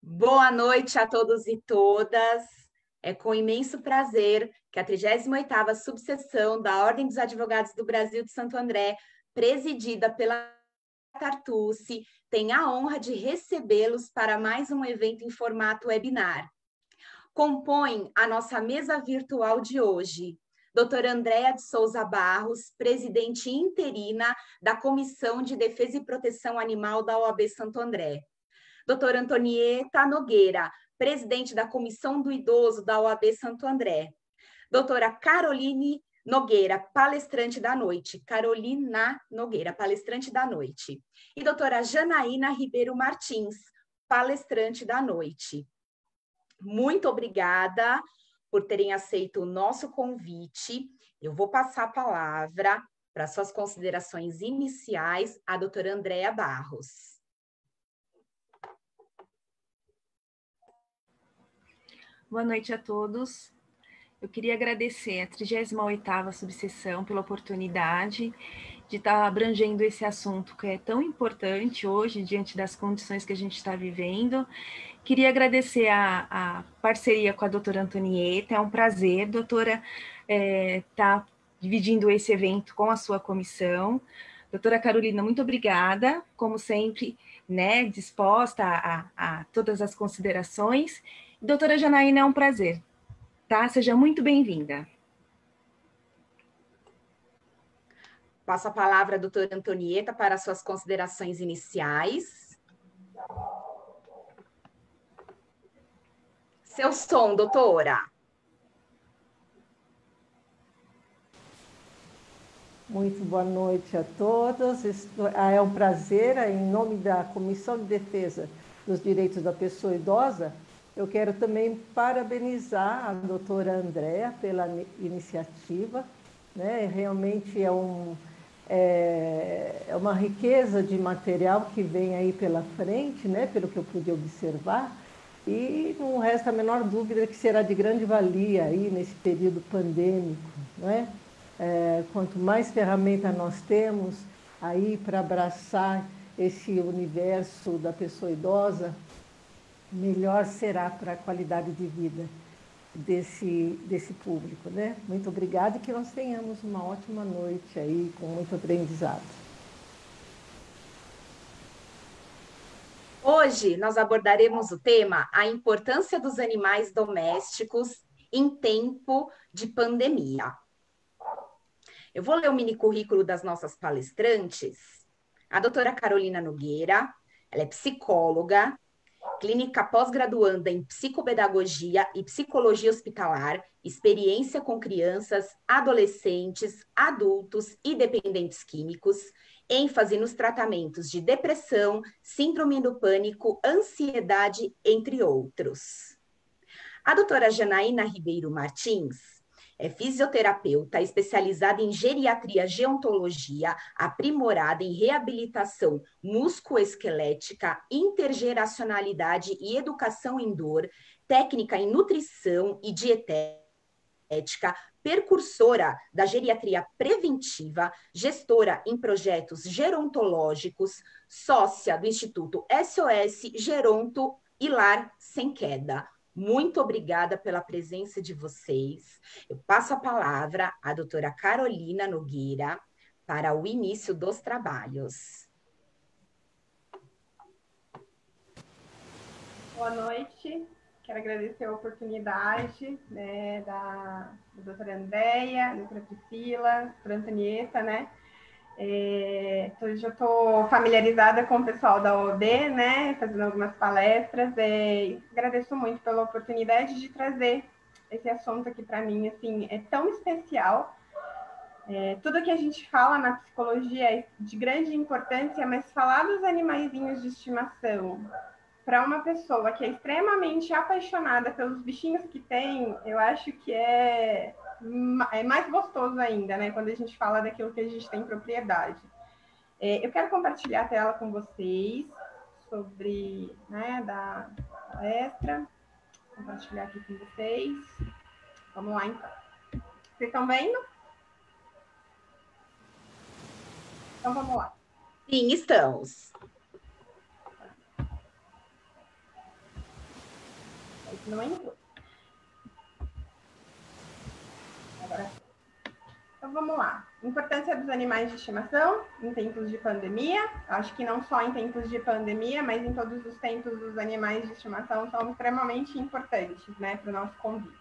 Boa noite a todos e todas. É com imenso prazer que a 38ª subseção da Ordem dos Advogados do Brasil de Santo André, presidida pela Tartucci, tem a honra de recebê-los para mais um evento em formato webinar. Compõem a nossa mesa virtual de hoje doutora Andréa de Souza Barros, presidente interina da Comissão de Defesa e Proteção Animal da OAB Santo André. Doutora Antonieta Nogueira, presidente da Comissão do Idoso da OAB Santo André. Doutora Caroline Nogueira, palestrante da noite. Carolina Nogueira, palestrante da noite. E doutora Janaína Ribeiro Martins, palestrante da noite. Muito obrigada por terem aceito o nosso convite. Eu vou passar a palavra para suas considerações iniciais à doutora Andréa Barros. Boa noite a todos. Eu queria agradecer a 38ª subseção pela oportunidade de estar abrangendo esse assunto que é tão importante hoje, diante das condições que a gente está vivendo. Queria agradecer a parceria com a doutora Antonieta, é um prazer, doutora, estar dividindo esse evento com a sua comissão. Doutora Carolina, muito obrigada, como sempre, né, disposta a todas as considerações. Doutora Janaína, é um prazer, tá? Seja muito bem-vinda. Passo a palavra à doutora Antonieta para suas considerações iniciais. Seu som, doutora. Muito boa noite a todos. É um prazer, em nome da Comissão de Defesa dos Direitos da Pessoa Idosa, eu quero também parabenizar a doutora Andréa pela iniciativa, né? Realmente é uma riqueza de material que vem aí pela frente, né? Pelo que eu pude observar, e não resta a menor dúvida que será de grande valia aí nesse período pandêmico, né? Quanto mais ferramenta nós temos aí para abraçar esse universo da pessoa idosa, melhor será para a qualidade de vida desse público, né? Muito obrigada e que nós tenhamos uma ótima noite aí, com muito aprendizado. Hoje nós abordaremos o tema a importância dos animais domésticos em tempo de pandemia. Eu vou ler o mini currículo das nossas palestrantes. A doutora Carolina Nogueira, ela é psicóloga, clínica pós-graduanda em psicopedagogia e psicologia hospitalar, experiência com crianças, adolescentes, adultos e dependentes químicos, ênfase nos tratamentos de depressão, síndrome do pânico, ansiedade, entre outros. A doutora Janaína Ribeiro Martins é fisioterapeuta especializada em geriatria geontologia, aprimorada em reabilitação musculoesquelética, intergeracionalidade e educação em dor, técnica em nutrição e dietética, percursora da geriatria preventiva, gestora em projetos gerontológicos, sócia do Instituto SOS Geronto e Lar Sem Queda. Muito obrigada pela presença de vocês. Eu passo a palavra à doutora Carolina Nogueira para o início dos trabalhos. Boa noite. Quero agradecer a oportunidade, né, da doutora Andréa, da doutora Priscila, da doutora Antonieta, né? Já estou familiarizada com o pessoal da OAB, né, fazendo algumas palestras, agradeço muito pela oportunidade de trazer esse assunto aqui para mim, assim, é tão especial. Tudo que a gente fala na psicologia é de grande importância, mas falar dos animaizinhos de estimação para uma pessoa que é extremamente apaixonada pelos bichinhos que tem, eu acho que é mais gostoso ainda, né? Quando a gente fala daquilo que a gente tem propriedade. Eu quero compartilhar a tela com vocês sobre, né, da palestra. Vou compartilhar aqui com vocês. Vamos lá, então. Vocês estão vendo? Então, vamos lá. Sim, estamos. Não entrou. Agora, então vamos lá. Importância dos animais de estimação em tempos de pandemia. Acho que não só em tempos de pandemia, mas em todos os tempos os animais de estimação são extremamente importantes, né, para o nosso convívio.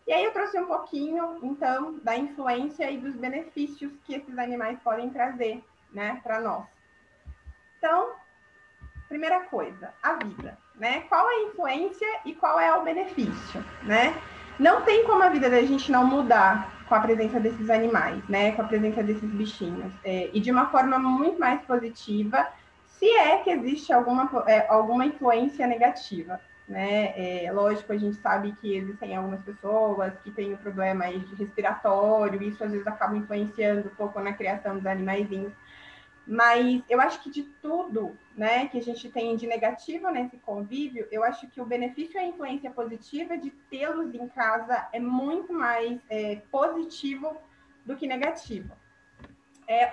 E aí eu trouxe um pouquinho, então, da influência e dos benefícios que esses animais podem trazer, né, para nós. Então, primeira coisa, a vida, né? Qual é a influência e qual é o benefício, né? Não tem como a vida da gente não mudar com a presença desses animais, né? Com a presença desses bichinhos. E de uma forma muito mais positiva, se é que existe alguma influência negativa, né? Lógico, a gente sabe que existem algumas pessoas que têm um problema aí de respiratório, e isso às vezes acaba influenciando um pouco na criação dos animaizinhos. Mas eu acho que de tudo, né, que a gente tem de negativo nesse convívio, eu acho que o benefício e a influência positiva de tê-los em casa é muito mais positivo do que negativo.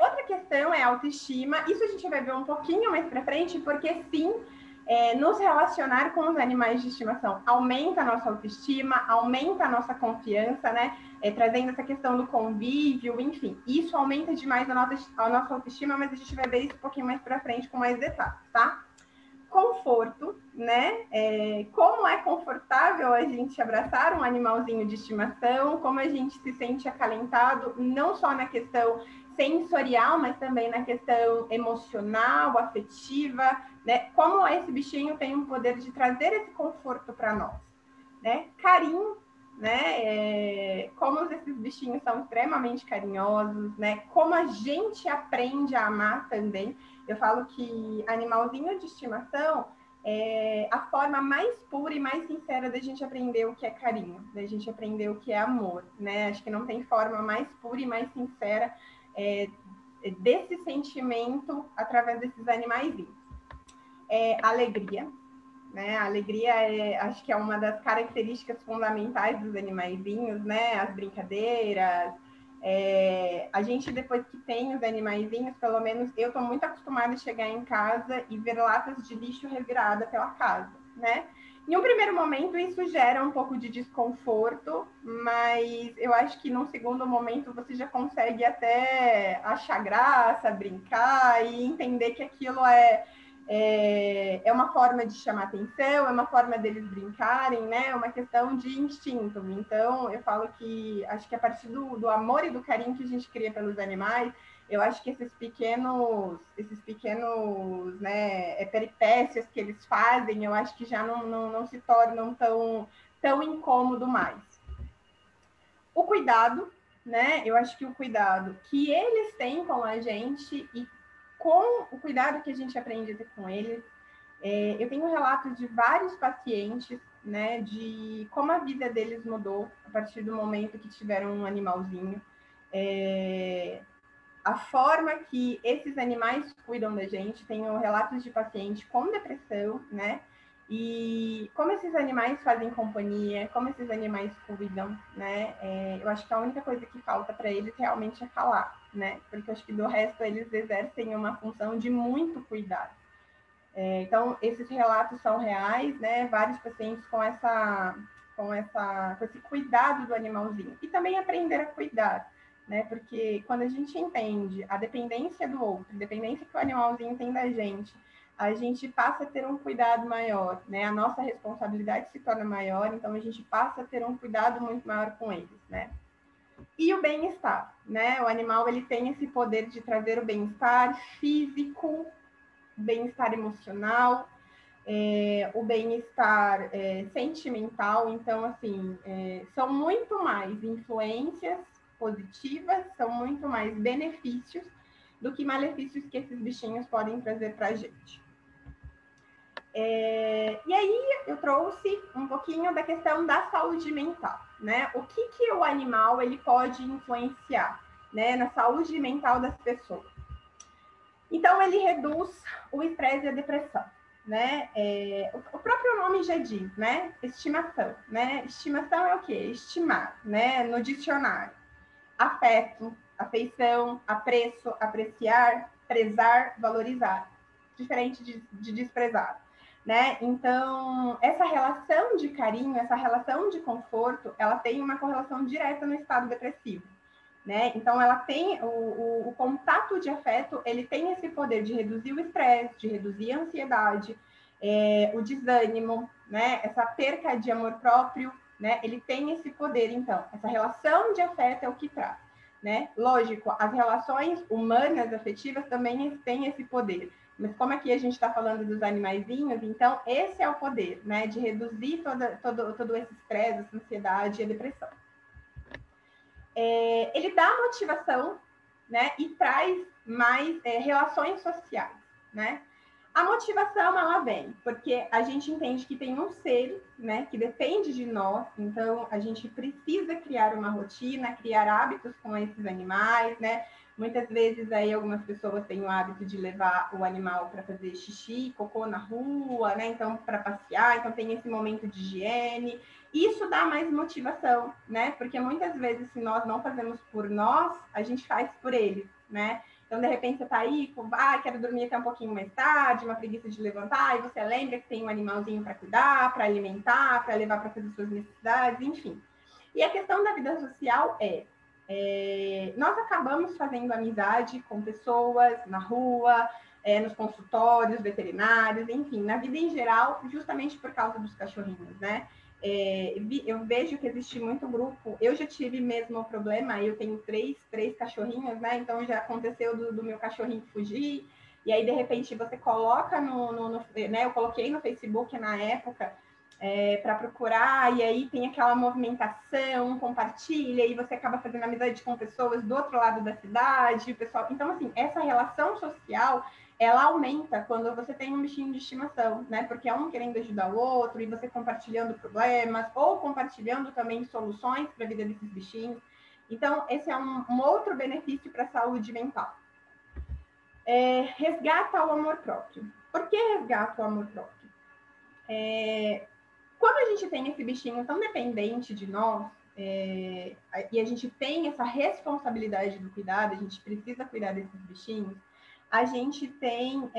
Outra questão é a autoestima. Isso a gente vai ver um pouquinho mais para frente, porque sim, nos relacionar com os animais de estimação aumenta a nossa autoestima, aumenta a nossa confiança, né? Trazendo essa questão do convívio, enfim, isso aumenta demais a nossa autoestima, mas a gente vai ver isso um pouquinho mais para frente com mais detalhes, tá? Conforto, né? Como é confortável a gente abraçar um animalzinho de estimação, como a gente se sente acalentado, não só na questão sensorial, mas também na questão emocional, afetiva, né? Como esse bichinho tem o poder de trazer esse conforto para nós, né? Carinho, né? Como esses bichinhos são extremamente carinhosos, né? Como a gente aprende a amar também. Eu falo que animalzinho de estimação é a forma mais pura e mais sincera da gente aprender o que é carinho, da gente aprender o que é amor, né? Acho que não tem forma mais pura e mais sincera desse sentimento através desses animaizinhos. Alegria, né? A alegria acho que é uma das características fundamentais dos animaizinhos, né? As brincadeiras. A gente, depois que tem os animaizinhos, pelo menos eu estou muito acostumada a chegar em casa e ver latas de lixo revirada pela casa, né? Em um primeiro momento, isso gera um pouco de desconforto, mas eu acho que num segundo momento você já consegue até achar graça, brincar e entender que aquilo é uma forma de chamar atenção, é uma forma deles brincarem, né? É uma questão de instinto. Então, eu falo que acho que a partir do amor e do carinho que a gente cria pelos animais, eu acho que esses pequenos, né, peripécias que eles fazem, eu acho que já não se tornam tão incômodo mais. O cuidado, né? Eu acho que o cuidado que eles têm com a gente e com o cuidado que a gente aprende a ter com eles. Eu tenho relatos de vários pacientes, né, de como a vida deles mudou a partir do momento que tiveram um animalzinho. A forma que esses animais cuidam da gente, tenho relatos de pacientes com depressão, né, e como esses animais fazem companhia, como esses animais cuidam, né? Eu acho que a única coisa que falta para eles realmente é falar, né? Porque eu acho que do resto eles exercem uma função de muito cuidado. Então, esses relatos são reais, né? Vários pacientes com esse cuidado do animalzinho. E também aprender a cuidar, né? Porque quando a gente entende a dependência do outro, a dependência que o animalzinho tem da gente, a gente passa a ter um cuidado maior, né? A nossa responsabilidade se torna maior, então a gente passa a ter um cuidado muito maior com eles, né? E o bem-estar, né? O animal, ele tem esse poder de trazer o bem-estar físico, bem-estar emocional, o bem-estar sentimental. Então, assim, são muito mais influências positivas, são muito mais benefícios do que malefícios que esses bichinhos podem trazer para a gente. E aí eu trouxe um pouquinho da questão da saúde mental, né? O que o animal ele pode influenciar, né, na saúde mental das pessoas? Então, ele reduz o estresse e a depressão, né? O próprio nome já diz, né? Estimação, né? Estimação é o quê? Estimar, né? No dicionário. Afeto, afeição, apreço, apreciar, prezar, valorizar. Diferente de desprezar. né? Então, essa relação de carinho, essa relação de conforto, ela tem uma correlação direta no estado depressivo, né? Então, ela tem o contato de afeto, ele tem esse poder de reduzir o estresse, de reduzir a ansiedade, o desânimo, né? Essa perca de amor próprio, né? Ele tem esse poder, então. Essa relação de afeto é o que traz, né? Lógico, as relações humanas afetivas também têm esse poder. Mas como aqui a gente está falando dos animaizinhos, então esse é o poder, né? De reduzir todo esse estresse, essa ansiedade e a depressão. Ele dá motivação, né? E traz mais relações sociais, né? A motivação, ela vem porque a gente entende que tem um ser, né, que depende de nós, então a gente precisa criar uma rotina, criar hábitos com esses animais, né? Muitas vezes aí algumas pessoas têm o hábito de levar o animal para fazer xixi, cocô na rua, né? Então, para passear, então tem esse momento de higiene. Isso dá mais motivação, né? Porque muitas vezes, se nós não fazemos por nós, a gente faz por eles, né? Então, de repente, você tá aí, quero dormir até um pouquinho mais tarde, uma preguiça de levantar, e você lembra que tem um animalzinho para cuidar, para alimentar, para levar para fazer suas necessidades, enfim. E a questão da vida social nós acabamos fazendo amizade com pessoas na rua, nos consultórios veterinários, enfim, na vida em geral, justamente por causa dos cachorrinhos, né? Eu vejo que existe muito grupo. Eu já tive mesmo o problema, eu tenho três cachorrinhos, né? Então já aconteceu do meu cachorrinho fugir, e aí de repente você coloca né? Eu coloquei no Facebook na época para procurar, e aí tem aquela movimentação, compartilha, e você acaba fazendo amizade com pessoas do outro lado da cidade, o pessoal. Então, assim, essa relação social ela aumenta quando você tem um bichinho de estimação, né? Porque é um querendo ajudar o outro, e você compartilhando problemas, ou compartilhando também soluções para a vida desses bichinhos. Então, esse é um outro benefício para a saúde mental. Resgata o amor próprio. Por que resgata o amor próprio? Quando a gente tem esse bichinho tão dependente de nós, e a gente tem essa responsabilidade do cuidado, a gente precisa cuidar desses bichinhos, a gente tem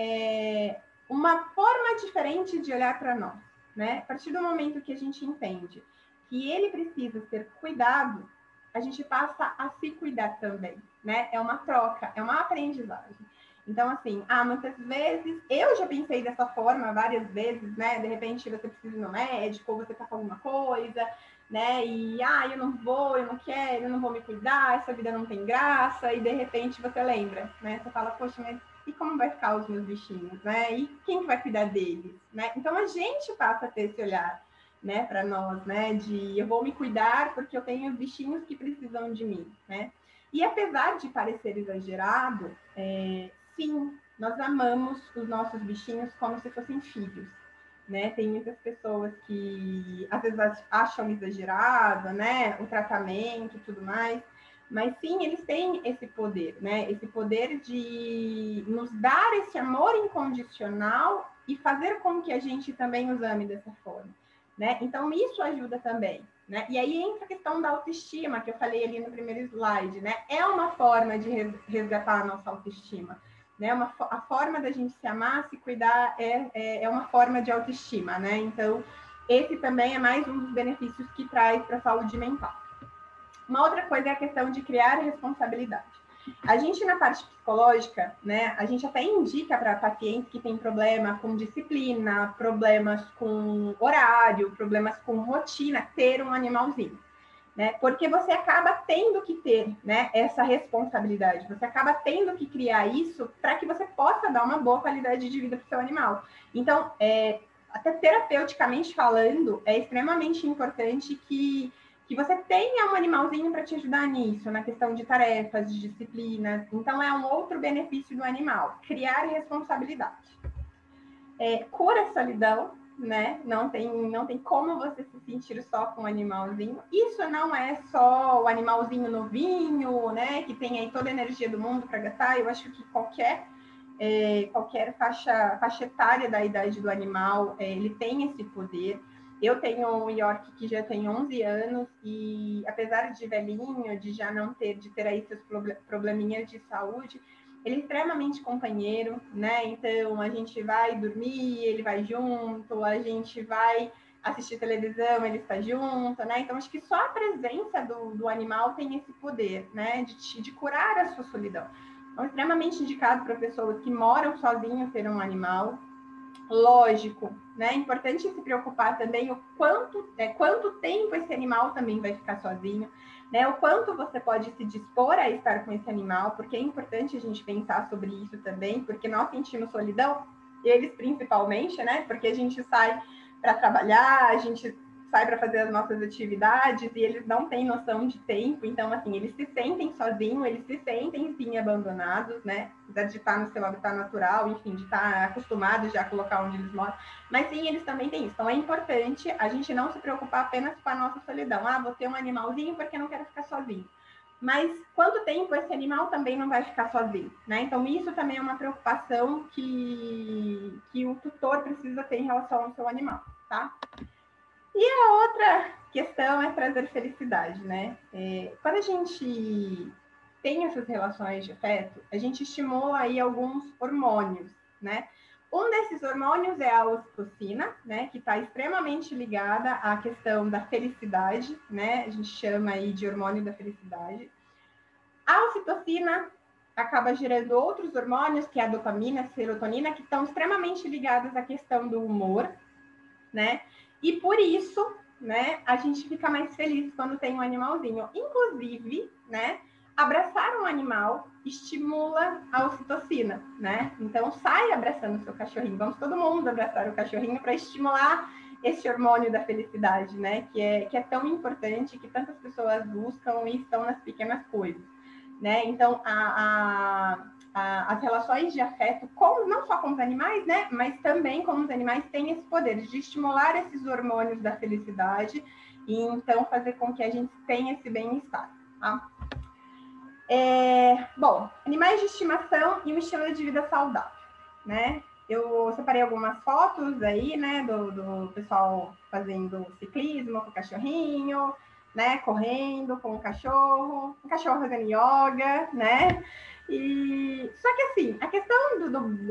uma forma diferente de olhar para nós, né? A partir do momento que a gente entende que ele precisa ser cuidado, a gente passa a se cuidar também, né? É uma troca, é uma aprendizagem. Então, assim, muitas vezes, eu já pensei dessa forma várias vezes, né? De repente você precisa ir no médico, ou você tá com alguma coisa, né? E, eu não vou, eu não quero, eu não vou me cuidar, essa vida não tem graça, e de repente você lembra, né? Você fala, poxa, mas e como vai ficar os meus bichinhos, né? E quem vai cuidar deles, né? Então a gente passa a ter esse olhar, né, para nós, né? De eu vou me cuidar porque eu tenho bichinhos que precisam de mim, né? E apesar de parecer exagerado, sim, nós amamos os nossos bichinhos como se fossem filhos, né? Tem muitas pessoas que às vezes acham exagerado, né? O tratamento e tudo mais, mas sim, eles têm esse poder, né? Esse poder de nos dar esse amor incondicional e fazer com que a gente também os ame dessa forma, né? Então, isso ajuda também, né? E aí entra a questão da autoestima, que eu falei ali no primeiro slide, né? É uma forma de resgatar a nossa autoestima, né? A forma da gente se amar, se cuidar, é uma forma de autoestima, né? Então, esse também é mais um dos benefícios que traz para a saúde mental. Uma outra coisa é a questão de criar responsabilidade. A gente, na parte psicológica, né, a gente até indica para pacientes que têm problema com disciplina, problemas com horário, problemas com rotina, ter um animalzinho, né? Porque você acaba tendo que ter, né, essa responsabilidade, você acaba tendo que criar isso para que você possa dar uma boa qualidade de vida para o seu animal. Então, até terapeuticamente falando, é extremamente importante que você tenha um animalzinho para te ajudar nisso, na questão de tarefas, de disciplinas. Então, é um outro benefício do animal, criar responsabilidade. Cura a solidão, né? Não tem como você se sentir só com um animalzinho. Isso não é só o animalzinho novinho, né? Que tem aí toda a energia do mundo para gastar. Eu acho que qualquer faixa etária da idade do animal, ele tem esse poder. Eu tenho um York que já tem 11 anos e, apesar de velhinho, de já não ter, de ter aí seus probleminhas de saúde, ele é extremamente companheiro, né? Então, a gente vai dormir, ele vai junto, a gente vai assistir televisão, ele está junto, né? Então, acho que só a presença do animal tem esse poder, né? De curar a sua solidão. Então, é extremamente indicado para pessoas que moram sozinhos ter um animal. Lógico, né? É importante se preocupar também o quanto tempo esse animal também vai ficar sozinho, né? O quanto você pode se dispor a estar com esse animal, porque é importante a gente pensar sobre isso também, porque nós sentimos solidão, eles principalmente, né? Porque a gente sai para trabalhar, a gente sai para fazer as nossas atividades e eles não têm noção de tempo, então, assim, eles se sentem sozinhos, eles se sentem, sim, abandonados, né? Apesar de estar no seu habitat natural, enfim, de estar acostumados já com o local onde eles moram, mas, sim, eles também têm isso. Então, é importante a gente não se preocupar apenas com a nossa solidão. Ah, vou ter um animalzinho porque não quero ficar sozinho. Mas quanto tempo esse animal também não vai ficar sozinho, né? Então, isso também é uma preocupação que o tutor precisa ter em relação ao seu animal, tá? E a outra questão é trazer felicidade, né? Quando a gente tem essas relações de afeto, a gente estimula aí alguns hormônios, né? Um desses hormônios é a ocitocina, né? Que está extremamente ligada à questão da felicidade, né? A gente chama aí de hormônio da felicidade. A ocitocina acaba gerando outros hormônios, que é a dopamina, a serotonina, que estão extremamente ligados à questão do humor, né? E por isso, né, a gente fica mais feliz quando tem um animalzinho. Inclusive, né, abraçar um animal estimula a ocitocina, né? Então, sai abraçando o seu cachorrinho. Vamos todo mundo abraçar o cachorrinho para estimular esse hormônio da felicidade, né? Que é tão importante, que tantas pessoas buscam e estão nas pequenas coisas, né? Então, as relações de afeto, não só com os animais, né? Mas também com os animais, têm esse poder de estimular esses hormônios da felicidade e, então, fazer com que a gente tenha esse bem-estar, tá? Bom, animais de estimação e um estilo de vida saudável, né? Eu separei algumas fotos aí, né, do pessoal fazendo ciclismo com o cachorrinho, né, correndo com o cachorro fazendo yoga, né? E só que assim, a questão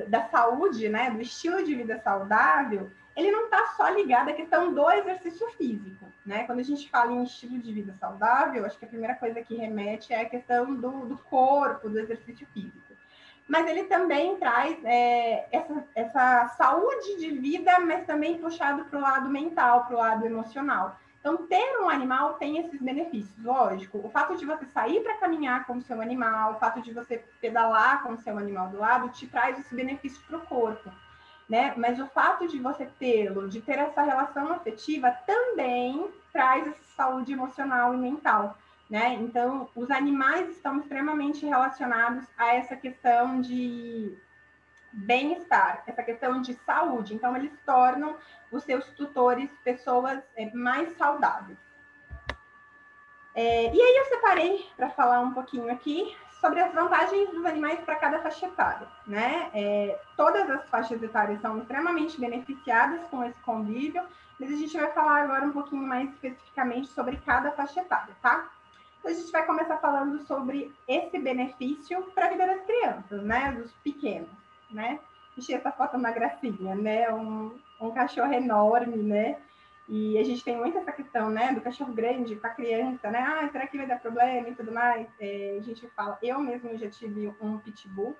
da saúde, né, do estilo de vida saudável, ele não está só ligado à questão do exercício físico, né? Quando a gente fala em estilo de vida saudável, acho que a primeira coisa que remete é a questão do corpo, do exercício físico. Mas ele também traz essa saúde de vida, mas também puxado para o lado mental, para o lado emocional. Então, ter um animal tem esses benefícios, lógico. O fato de você sair para caminhar com o seu animal, o fato de você pedalar com o seu animal do lado, te traz esse benefício para o corpo, né? Mas o fato de você tê-lo, de ter essa relação afetiva, também traz essa saúde emocional e mental, né? Então, os animais estão extremamente relacionados a essa questão de bem-estar, essa questão de saúde. Então, eles tornam os seus tutores pessoas mais saudáveis. E aí eu separei para falar um pouquinho aqui sobre as vantagens dos animais para cada faixa etária, né? Todas as faixas etárias são extremamente beneficiadas com esse convívio, mas a gente vai falar agora um pouquinho mais especificamente sobre cada faixa etária, tá? Então, a gente vai começar falando sobre esse benefício para a vida das crianças, né? Dos pequenos, né? Achei essa foto uma gracinha, né? Um cachorro enorme, né? E a gente tem muito essa questão, né? Do cachorro grande com a criança, né? Ah, será que vai dar problema e tudo mais? A gente fala, eu mesmo já tive um pitbull.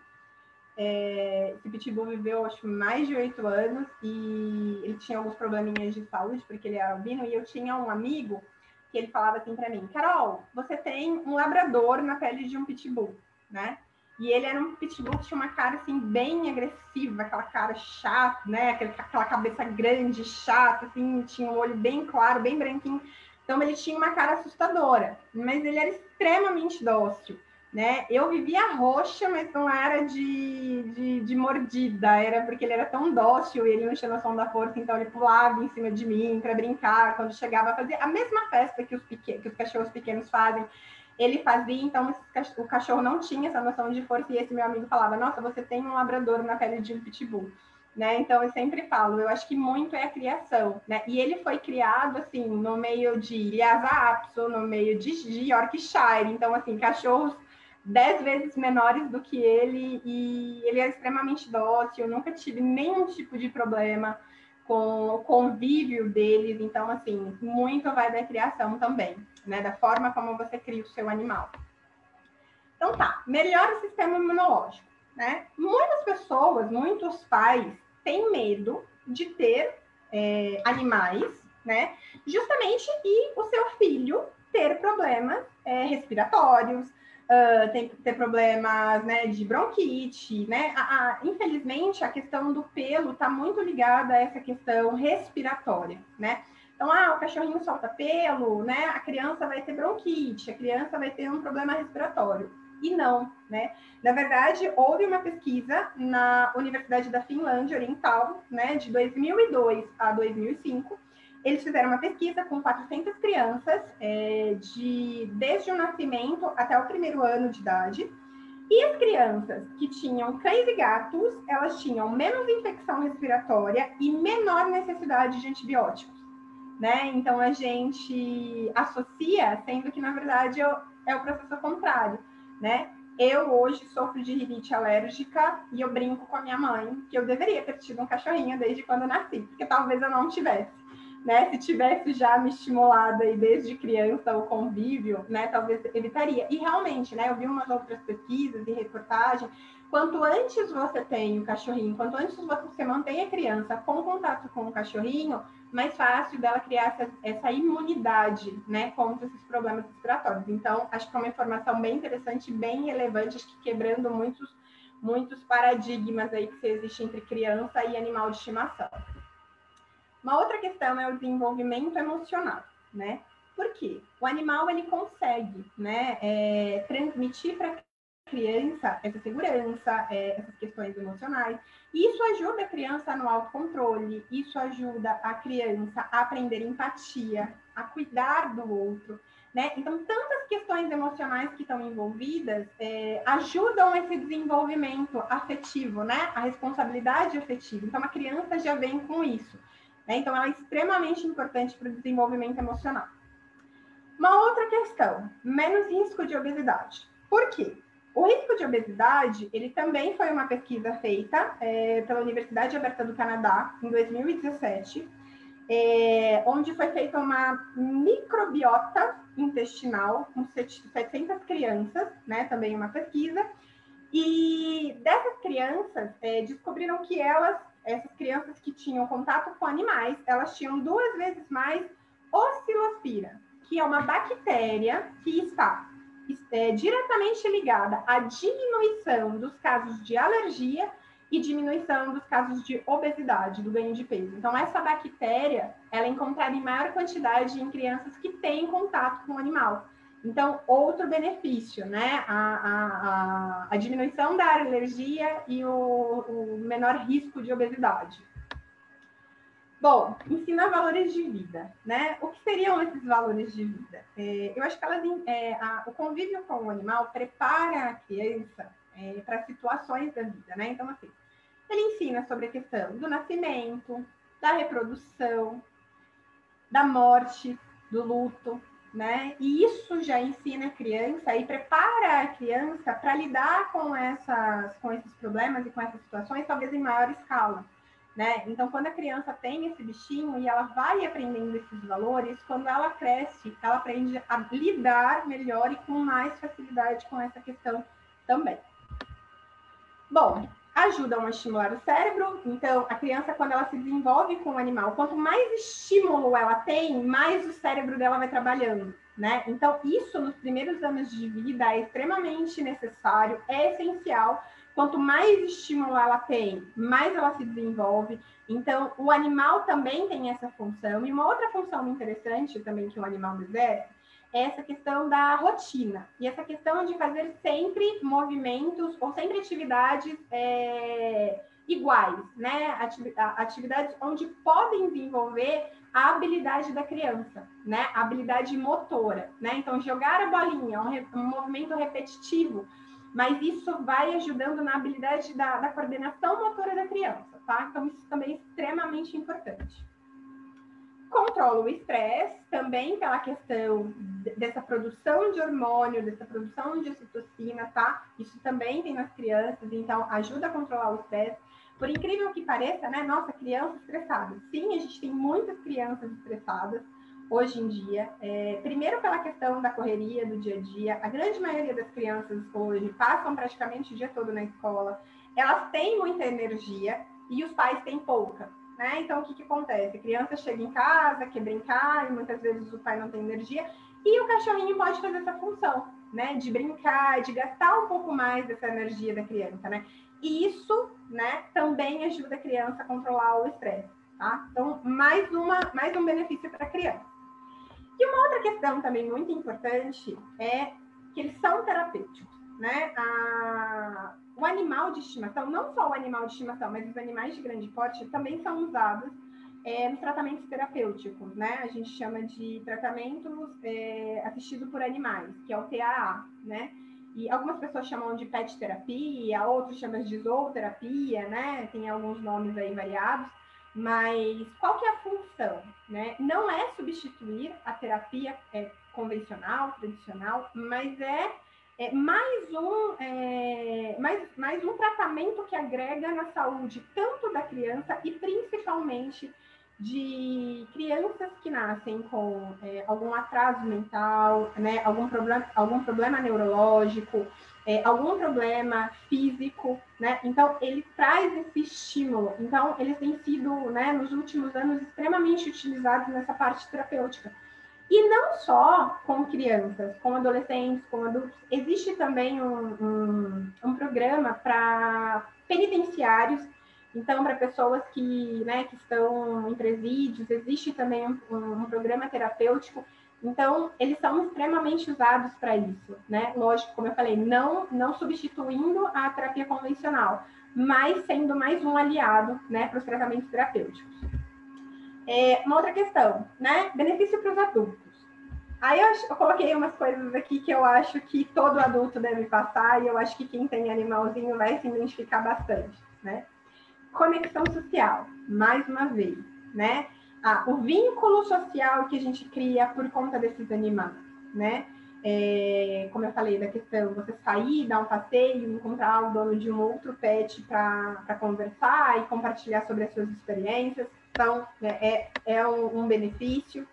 Esse pitbull viveu, acho, mais de 8 anos e ele tinha alguns probleminhas de saúde, porque ele era albino, e eu tinha um amigo que ele falava assim para mim, Carol, você tem um labrador na pele de um pitbull, né? E ele era um pitbull que tinha uma cara, assim, bem agressiva, aquela cara chata, né? Aquela cabeça grande, chata, assim, tinha um olho bem claro, bem branquinho. Então, ele tinha uma cara assustadora, mas ele era extremamente dócil, né? Eu vivia roxa, mas não era de mordida, era porque ele era tão dócil e ele não tinha noção da força, então ele pulava em cima de mim para brincar. Quando chegava a fazer a mesma festa que os cachorros pequenos fazem, ele fazia. Então o cachorro não tinha essa noção de força, e esse meu amigo falava, nossa, você tem um labrador na pele de um pitbull, né? Então eu sempre falo, eu acho que muito é a criação, né? E ele foi criado assim no meio de Lhasa Apso, no meio de Yorkshire, então assim, cachorros 10 vezes menores do que ele, e ele é extremamente dócil, eu nunca tive nenhum tipo de problema com o convívio deles, então, assim, muito vai da criação também, né, da forma como você cria o seu animal. Então tá, melhora o sistema imunológico, né? Muitas pessoas, muitos pais têm medo de ter animais, né? Justamente e o seu filho ter problemas respiratórios, ter problemas, né, de bronquite, né? Infelizmente, a questão do pelo está muito ligada a essa questão respiratória, né? Então, o cachorrinho solta pelo, né? A criança vai ter bronquite, a criança vai ter um problema respiratório. E não, né? Na verdade, houve uma pesquisa na Universidade da Finlândia Oriental, né, de 2002 a 2005. Eles fizeram uma pesquisa com 400 crianças, desde o nascimento até o 1º ano de idade. E as crianças que tinham cães e gatos, elas tinham menos infecção respiratória e menor necessidade de antibióticos, né? Então, a gente associa, sendo que, na verdade, é o processo contrário, né? Eu hoje sofro de rinite alérgica e eu brinco com a minha mãe que eu deveria ter tido um cachorrinho desde quando eu nasci, porque talvez eu não tivesse, né? Se tivesse já me estimulado aí desde criança o convívio, né? Talvez evitaria. E realmente, né? Eu vi umas outras pesquisas e reportagens. Quanto antes você tem o cachorrinho, quanto antes você mantém a criança com contato com o cachorrinho, mais fácil dela criar essa imunidade, né, contra esses problemas respiratórios. Então, acho que é uma informação bem interessante, bem relevante, acho que quebrando muitos paradigmas aí que existem entre criança e animal de estimação. Uma outra questão é o desenvolvimento emocional, né? Por quê? O animal, ele consegue, né, transmitir para criança essa segurança, essas questões emocionais. Isso ajuda a criança no autocontrole, isso ajuda a criança a aprender empatia, a cuidar do outro, né? Então, tantas questões emocionais que estão envolvidas ajudam esse desenvolvimento afetivo, né? A responsabilidade afetiva. Então, a criança já vem com isso, né? Então, ela é extremamente importante para o desenvolvimento emocional. Uma outra questão, menos risco de obesidade. Por quê? O risco de obesidade, ele também foi uma pesquisa feita pela Universidade Aberta do Canadá, em 2017, onde foi feita uma microbiota intestinal com 700 crianças, né, também uma pesquisa, e dessas crianças, descobriram que essas crianças que tinham contato com animais, elas tinham 2 vezes mais Oscillospira, que é uma bactéria que está diretamente ligada à diminuição dos casos de alergia e diminuição dos casos de obesidade, do ganho de peso. Então, essa bactéria, ela é encontrada em maior quantidade em crianças que têm contato com o animal. Então, outro benefício, né? A diminuição da alergia e o menor risco de obesidade. Bom, ensina valores de vida, né? O que seriam esses valores de vida? Eu acho que o convívio com o animal prepara a criança para situações da vida, né? Então, assim, ele ensina sobre a questão do nascimento, da reprodução, da morte, do luto, né? E isso já ensina a criança e prepara a criança para lidar com esses problemas e com essas situações, talvez em maior escala, né? Então, quando a criança tem esse bichinho e ela vai aprendendo esses valores, quando ela cresce, ela aprende a lidar melhor e com mais facilidade com essa questão também. Bom, ajudam a estimular o cérebro. Então, a criança, quando ela se desenvolve com o animal, quanto mais estímulo ela tem, mais o cérebro dela vai trabalhando, né? Então, isso nos primeiros anos de vida é extremamente necessário, é essencial. Quanto mais estímulo ela tem, mais ela se desenvolve. Então, o animal também tem essa função. E uma outra função interessante também que o animal exerce é essa questão da rotina. E essa questão de fazer sempre movimentos ou sempre atividades iguais, né? Atividades onde podem desenvolver a habilidade da criança, né? A habilidade motora, né? Então, jogar a bolinha é um movimento repetitivo, mas isso vai ajudando na habilidade da coordenação motora da criança, tá? Então, isso também é extremamente importante. Controla o estresse, também pela questão dessa produção de hormônio, dessa produção de ocitocina, tá? Isso também tem nas crianças, então ajuda a controlar o estresse. Por incrível que pareça, né? Nossa, criança estressada. Sim, a gente tem muitas crianças estressadas hoje em dia. Primeiro pela questão da correria do dia a dia. A grande maioria das crianças hoje passam praticamente o dia todo na escola. Elas têm muita energia e os pais têm pouca. Né? Então, o que acontece? A criança chega em casa, quer brincar, e muitas vezes o pai não tem energia, e o cachorrinho pode fazer essa função, né? De brincar, de gastar um pouco mais dessa energia da criança, né? E isso, né, também ajuda a criança a controlar o estresse, tá? Então, mais um benefício para a criança. E uma outra questão também muito importante é que eles são terapêuticos, né? O animal de estimação, não só o animal de estimação, mas os animais de grande porte também são usados nos tratamentos terapêuticos, né? A gente chama de tratamentos assistidos por animais, que é o TAA, né? E algumas pessoas chamam de pet terapia, outros chamam de zooterapia, né? Tem alguns nomes aí variados, mas qual que é a função, né? Não é substituir a terapia convencional, tradicional, mas mais um tratamento que agrega na saúde tanto da criança e principalmente de crianças que nascem com algum atraso mental, né, algum problema neurológico, algum problema físico, né? Então ele traz esse estímulo. Então eles têm sido, né, nos últimos anos extremamente utilizados nessa parte terapêutica. E não só com crianças, com adolescentes, com adultos. Existe também um programa para penitenciários, então para pessoas que estão em presídios, existe também um programa terapêutico. Então, eles são extremamente usados para isso, né? Lógico, como eu falei, não substituindo a terapia convencional, mas sendo mais um aliado, né, para os tratamentos terapêuticos. Uma outra questão, né? Benefício para os adultos. Aí eu coloquei umas coisas aqui que eu acho que todo adulto deve passar e eu acho que quem tem animalzinho vai se identificar bastante, né? Conexão social, mais uma vez, né? O vínculo social que a gente cria por conta desses animais, né? Como eu falei da questão, você sair, dar um passeio, encontrar o dono de um outro pet para conversar e compartilhar sobre as suas experiências. Então, é um benefício.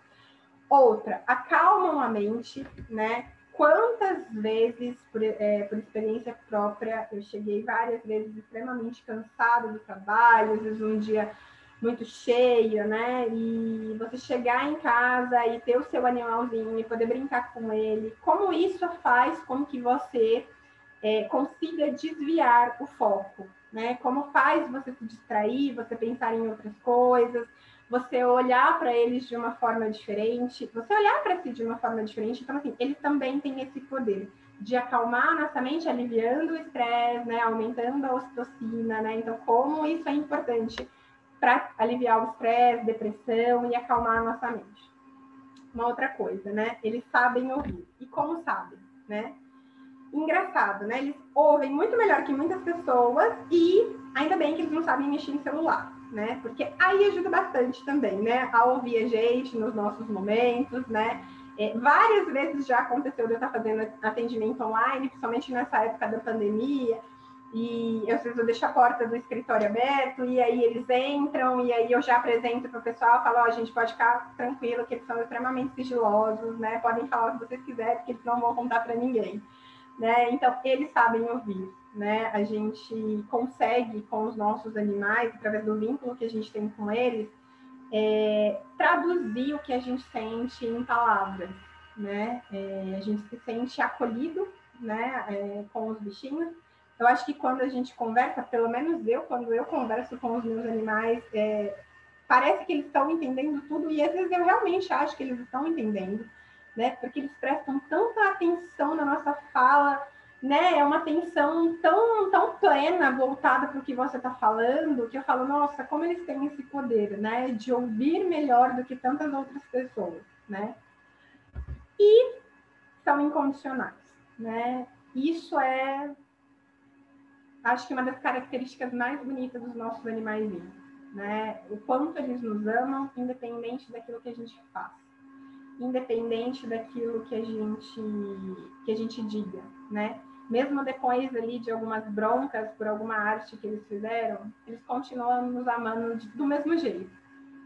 Outra, acalmam a mente, né? Quantas vezes, por experiência própria, eu cheguei várias vezes extremamente cansada do trabalho, às vezes um dia muito cheio, né? E você chegar em casa e ter o seu animalzinho e poder brincar com ele, como isso faz com que você consiga desviar o foco, né? Como faz você se distrair, você pensar em outras coisas, você olhar para eles de uma forma diferente, você olhar para si de uma forma diferente. Então, assim, eles também têm esse poder de acalmar a nossa mente, aliviando o estresse, né? Aumentando a ocitocina, né? Então, como isso é importante para aliviar o estresse, depressão e acalmar a nossa mente. Uma outra coisa, né? Eles sabem ouvir. E como sabem, né? Engraçado, né? Eles ouvem muito melhor que muitas pessoas e ainda bem que eles não sabem mexer em celular, né? Porque aí ajuda bastante também, né? A ouvir a gente nos nossos momentos, né? Várias vezes já aconteceu de eu estar fazendo atendimento online, principalmente nessa época da pandemia, e às vezes eu deixo a porta do escritório aberto, e aí eles entram, e aí eu já apresento para o pessoal, falo, a gente pode ficar tranquilo, que eles são extremamente sigilosos, né? Podem falar o que vocês quiserem, porque eles não vão contar para ninguém. Né? Então, eles sabem ouvir, né? A gente consegue, com os nossos animais, através do vínculo que a gente tem com eles, traduzir o que a gente sente em palavras, né? A gente se sente acolhido, né? Com os bichinhos. Eu acho que quando a gente conversa, pelo menos quando eu converso com os meus animais, parece que eles estão entendendo tudo, e às vezes eu realmente acho que eles estão entendendo, né? Porque eles prestam tanta atenção na nossa fala, né? É uma atenção tão plena, voltada para o que você está falando, que eu falo, nossa, como eles têm esse poder, né? De ouvir melhor do que tantas outras pessoas, né? E são incondicionais, né? Isso acho que uma das características mais bonitas dos nossos animaizinhos, né? O quanto eles nos amam, independente daquilo que a gente faz, independente daquilo que a gente diga, né? Mesmo depois ali de algumas broncas por alguma arte que eles fizeram, eles continuam nos amando do mesmo jeito,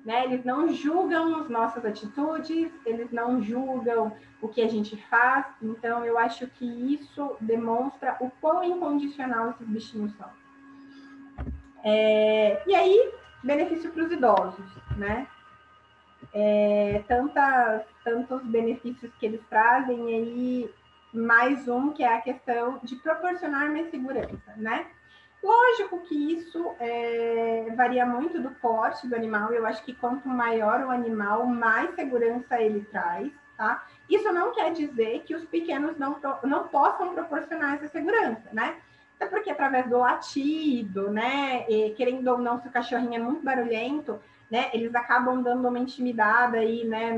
né? Eles não julgam as nossas atitudes, eles não julgam o que a gente faz. Então, eu acho que isso demonstra o quão incondicional esses bichinhos são. E aí, benefício para os idosos, né? Tantos benefícios que eles trazem, e aí mais um que é a questão de proporcionar mais segurança, né? Lógico que isso varia muito do porte do animal. Eu acho que quanto maior o animal, mais segurança ele traz, tá? Isso não quer dizer que os pequenos não possam proporcionar essa segurança, né? Até porque através do latido, né? E, querendo ou não, se o cachorrinho é muito barulhento, né, eles acabam dando uma intimidade aí, né,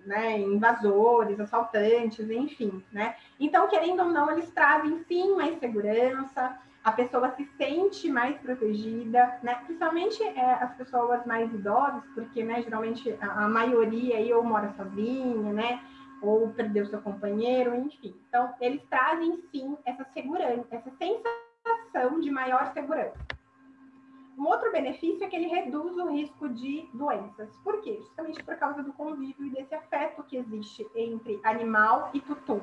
né, invasores, assaltantes, enfim, né? Então, querendo ou não, eles trazem sim mais segurança, a pessoa se sente mais protegida, né? Principalmente as pessoas mais idosas, porque, né, geralmente a maioria aí ou mora sozinha, né? Ou perdeu seu companheiro, enfim. Então, eles trazem sim essa segurança, essa sensação de maior segurança. Um outro benefício é que ele reduz o risco de doenças. Por quê? Justamente por causa do convívio e desse afeto que existe entre animal e tutor,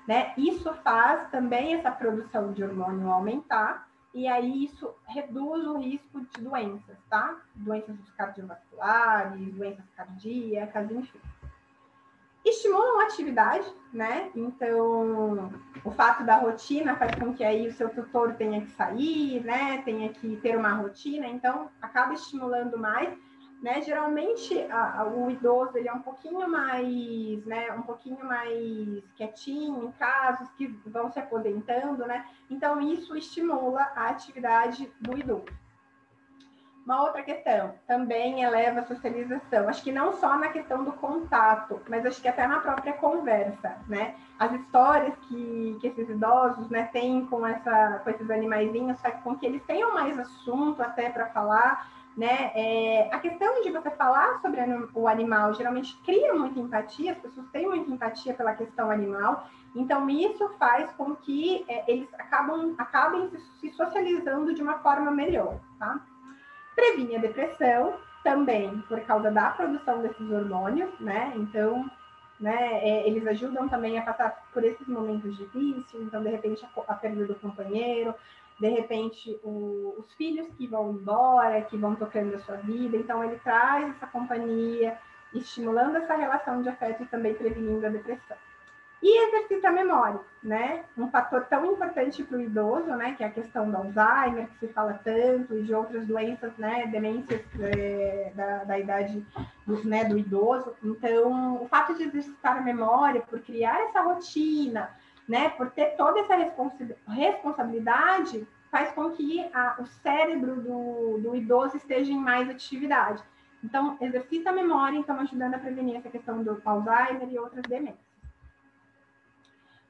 né? Isso faz também essa produção de hormônio aumentar, e aí isso reduz o risco de doenças, tá? Doenças cardiovasculares, doenças cardíacas, enfim. Estimulam a atividade, né? Então, o fato da rotina faz com que aí o seu tutor tenha que sair, né? Tenha que ter uma rotina, então acaba estimulando mais, né? Geralmente o idoso ele é um pouquinho mais, né? Um pouquinho mais quietinho, em casos que vão se aposentando, né? Então isso estimula a atividade do idoso. Uma outra questão, também eleva a socialização. Acho que não só na questão do contato, mas acho que até na própria conversa, né? As histórias que esses idosos, né, têm com esses animaizinhos faz com que eles tenham mais assunto até para falar, né? A questão de você falar sobre o animal geralmente cria muita empatia, as pessoas têm muita empatia pela questão animal, então isso faz com que eles acabem se socializando de uma forma melhor, tá? Previne a depressão, também por causa da produção desses hormônios, né? Então, né, eles ajudam também a passar por esses momentos difíceis, então, de repente, a perda do companheiro, de repente, os filhos que vão embora, que vão tocando a sua vida, então ele traz essa companhia, estimulando essa relação de afeto e também prevenindo a depressão. E exercita a memória, né? Um fator tão importante para o idoso, né? Que é a questão do Alzheimer, que se fala tanto, e de outras doenças, né? Demências da idade do idoso. Então, o fato de exercitar a memória, por criar essa rotina, né? Por ter toda essa responsabilidade, faz com que o cérebro do idoso esteja em mais atividade. Então, exercita a memória, então ajudando a prevenir essa questão do Alzheimer e outras demências.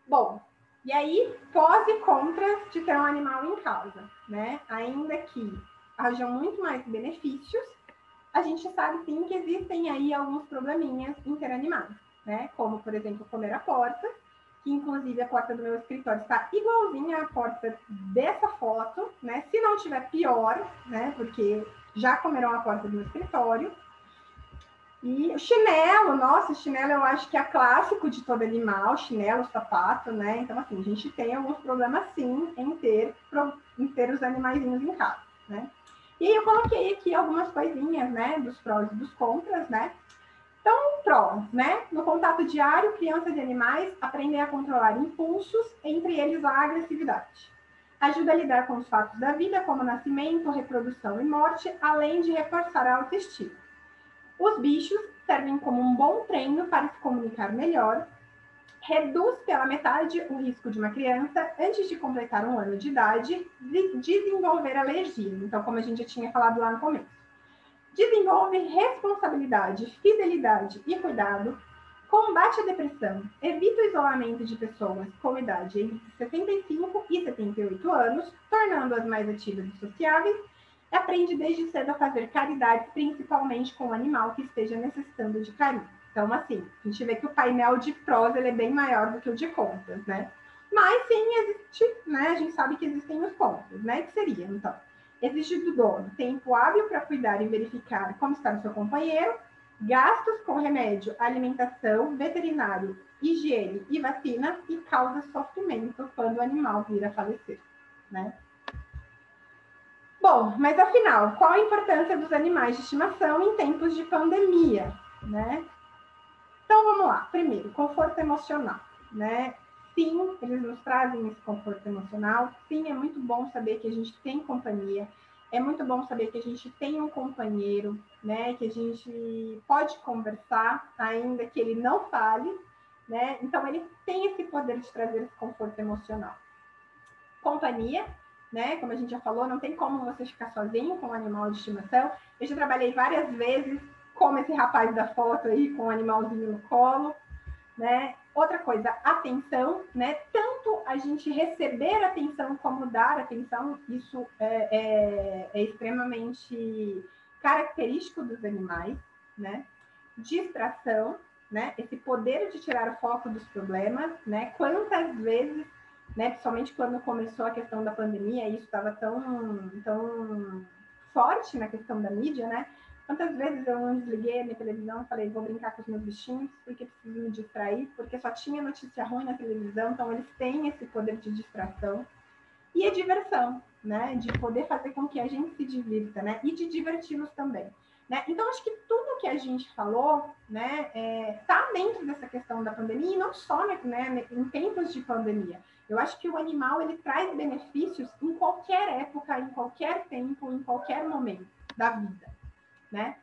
Bom, e aí, pós e contras de ter um animal em casa, né? Ainda que hajam muito mais benefícios, a gente sabe sim que existem aí alguns probleminhas em ter animais, né? Como, por exemplo, comer a porta, que inclusive a porta do meu escritório está igualzinha à porta dessa foto, né? Se não tiver pior, né? Porque já comeram a porta do meu escritório. E o chinelo, nossa, chinelo eu acho que é clássico de todo animal, chinelo, sapato, né? Então, assim, a gente tem alguns problemas, sim, em ter os animaizinhos em casa, né? E aí eu coloquei aqui algumas coisinhas, né, dos prós e dos contras, né? Então, prós, né? No contato diário, crianças e animais aprendem a controlar impulsos, entre eles a agressividade. Ajuda a lidar com os fatos da vida, como nascimento, reprodução e morte, além de reforçar a autoestima. Os bichos servem como um bom treino para se comunicar melhor, reduz pela metade o risco de uma criança, antes de completar 1 ano de idade, de desenvolver alergia. Então, como a gente já tinha falado lá no começo. Desenvolve responsabilidade, fidelidade e cuidado, combate a depressão, evita o isolamento de pessoas com idade entre 75 e 78 anos, tornando-as mais ativas e sociáveis, aprende desde cedo a fazer caridade, principalmente com o animal que esteja necessitando de carinho. Então, assim, a gente vê que o painel de prosa ele é bem maior do que o de contas, né? Mas sim, existe, né? A gente sabe que existem os contos, né? Que seria, então, exige do dono tempo hábil para cuidar e verificar como está o seu companheiro, gastos com remédio, alimentação, veterinário, higiene e vacina, e causa sofrimento quando o animal vir a falecer, né? Bom, mas afinal, qual a importância dos animais de estimação em tempos de pandemia, né? Então vamos lá. Primeiro, conforto emocional, né? Sim, eles nos trazem esse conforto emocional. Sim, é muito bom saber que a gente tem companhia. É muito bom saber que a gente tem um companheiro, né? Que a gente pode conversar, ainda que ele não fale, né? Então ele tem esse poder de trazer esse conforto emocional. Companhia, né? Como a gente já falou, não tem como você ficar sozinho com um animal de estimação. Eu já trabalhei várias vezes como esse rapaz da foto aí, com um animalzinho no colo, né? Outra coisa, atenção, né? Tanto a gente receber atenção como dar atenção, isso é extremamente característico dos animais, né? Distração, né? Esse poder de tirar o foco dos problemas, né? Quantas vezes, né? Principalmente quando começou a questão da pandemia, isso estava tão forte na questão da mídia, né? Quantas vezes eu não desliguei a minha televisão e falei, vou brincar com os meus bichinhos, porque preciso me distrair, porque só tinha notícia ruim na televisão, então eles têm esse poder de distração. E a diversão, né? De poder fazer com que a gente se divirta, né? E de diverti-los também. Né? Então, acho que tudo que a gente falou, né, tá dentro dessa questão da pandemia, e não só, né, em tempos de pandemia. Eu acho que o animal, ele traz benefícios em qualquer época, em qualquer tempo, em qualquer momento da vida, né?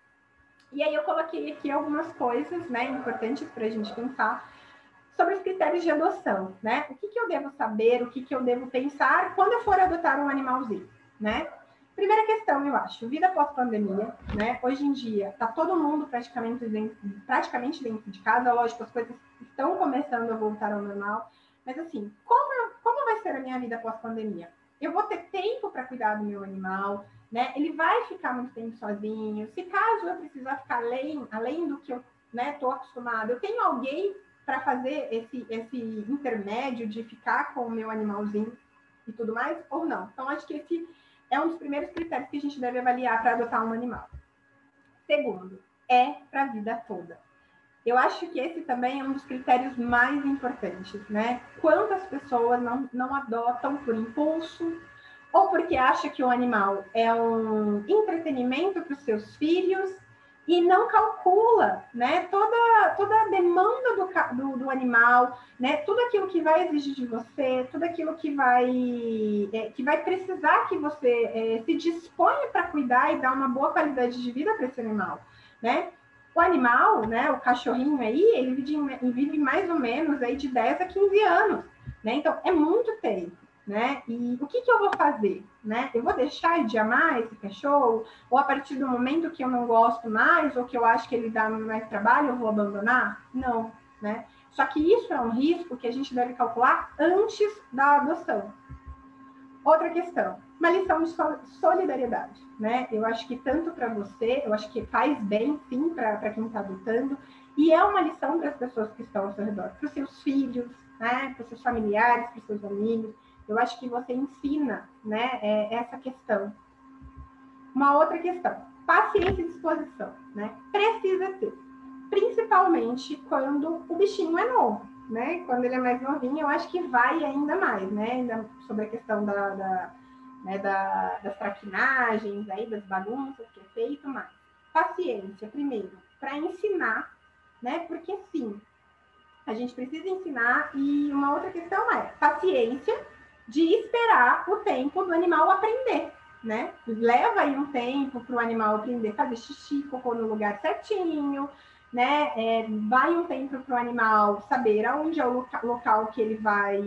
E aí eu coloquei aqui algumas coisas, né, importantes para a gente pensar sobre os critérios de adoção, né? O que eu devo saber, o que eu devo pensar quando eu for adotar um animalzinho, né? Primeira questão, eu acho, vida pós-pandemia, né? Hoje em dia, tá todo mundo praticamente dentro de casa, lógico, as coisas estão começando a voltar ao normal, mas assim, como vai ser a minha vida pós-pandemia? Eu vou ter tempo para cuidar do meu animal, né? Ele vai ficar muito tempo sozinho. Se caso eu precisar ficar além do que eu, né, tô acostumada, eu tenho alguém para fazer esse intermédio de ficar com o meu animalzinho e tudo mais, ou não? Então, acho que esse é um dos primeiros critérios que a gente deve avaliar para adotar um animal. Segundo, é para a vida toda. Eu acho que esse também é um dos critérios mais importantes, né? Quantas pessoas não adotam por impulso, ou porque acha que o animal é um entretenimento para os seus filhos, e não calcula, né, toda a demanda do animal, né, tudo aquilo que vai exigir de você, tudo aquilo que vai precisar que você se disponha para cuidar e dar uma boa qualidade de vida para esse animal, né? O animal, né, o cachorrinho aí, ele vive mais ou menos aí de 10 a 15 anos, né? Então, é muito tempo. Né? E o que eu vou fazer? Né? Eu vou deixar de amar esse cachorro? Ou a partir do momento que eu não gosto mais, ou que eu acho que ele dá mais trabalho, eu vou abandonar? Não. Né? Só que isso é um risco que a gente deve calcular antes da adoção. Outra questão, uma lição de solidariedade. Né? Eu acho que tanto para você, eu acho que faz bem, sim, para quem está adotando, e é uma lição para as pessoas que estão ao seu redor, para os seus filhos, né? Para os seus familiares, para os seus amigos. Eu acho que você ensina, né, essa questão. Uma outra questão, paciência e disposição, né? Precisa ter, principalmente quando o bichinho é novo, né? Quando ele é mais novinho, eu acho que vai ainda mais, né? Ainda sobre a questão das traquinagens, aí, das bagunças que é feito, mas paciência, primeiro, para ensinar, né? Porque sim, a gente precisa ensinar, e uma outra questão é paciência de esperar o tempo do animal aprender, né? Leva aí um tempo para o animal aprender a fazer xixi, cocô no lugar certinho, né? Vai um tempo para o animal saber aonde é o local que ele vai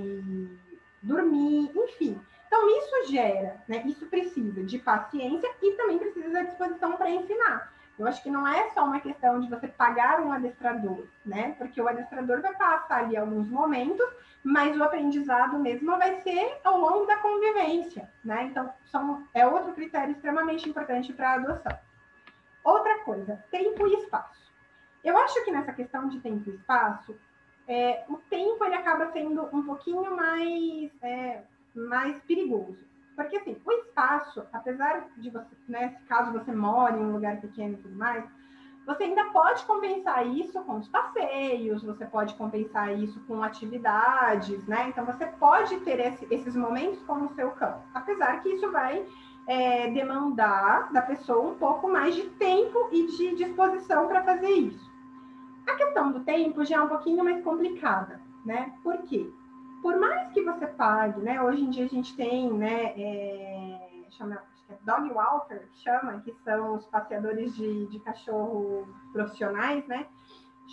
dormir, enfim. Então, isso gera, né? Isso precisa de paciência e também precisa da disposição para ensinar. Eu acho que não é só uma questão de você pagar um adestrador, né? Porque o adestrador vai passar ali alguns momentos, mas o aprendizado mesmo vai ser ao longo da convivência, né? Então, é outro critério extremamente importante para a adoção. Outra coisa, tempo e espaço. Eu acho que nessa questão de tempo e espaço, o tempo ele acaba sendo um pouquinho mais perigoso. Porque, assim, o espaço, apesar de você, né, caso você more em um lugar pequeno e tudo mais, você ainda pode compensar isso com os passeios, você pode compensar isso com atividades, né? Então, você pode ter esses momentos com o seu cão. Apesar que isso vai demandar da pessoa um pouco mais de tempo e de disposição para fazer isso. A questão do tempo já é um pouquinho mais complicada, né? Por quê? Por mais que você pague, né? Hoje em dia a gente tem, né? Acho que é dog walker, que são os passeadores de cachorro profissionais, né?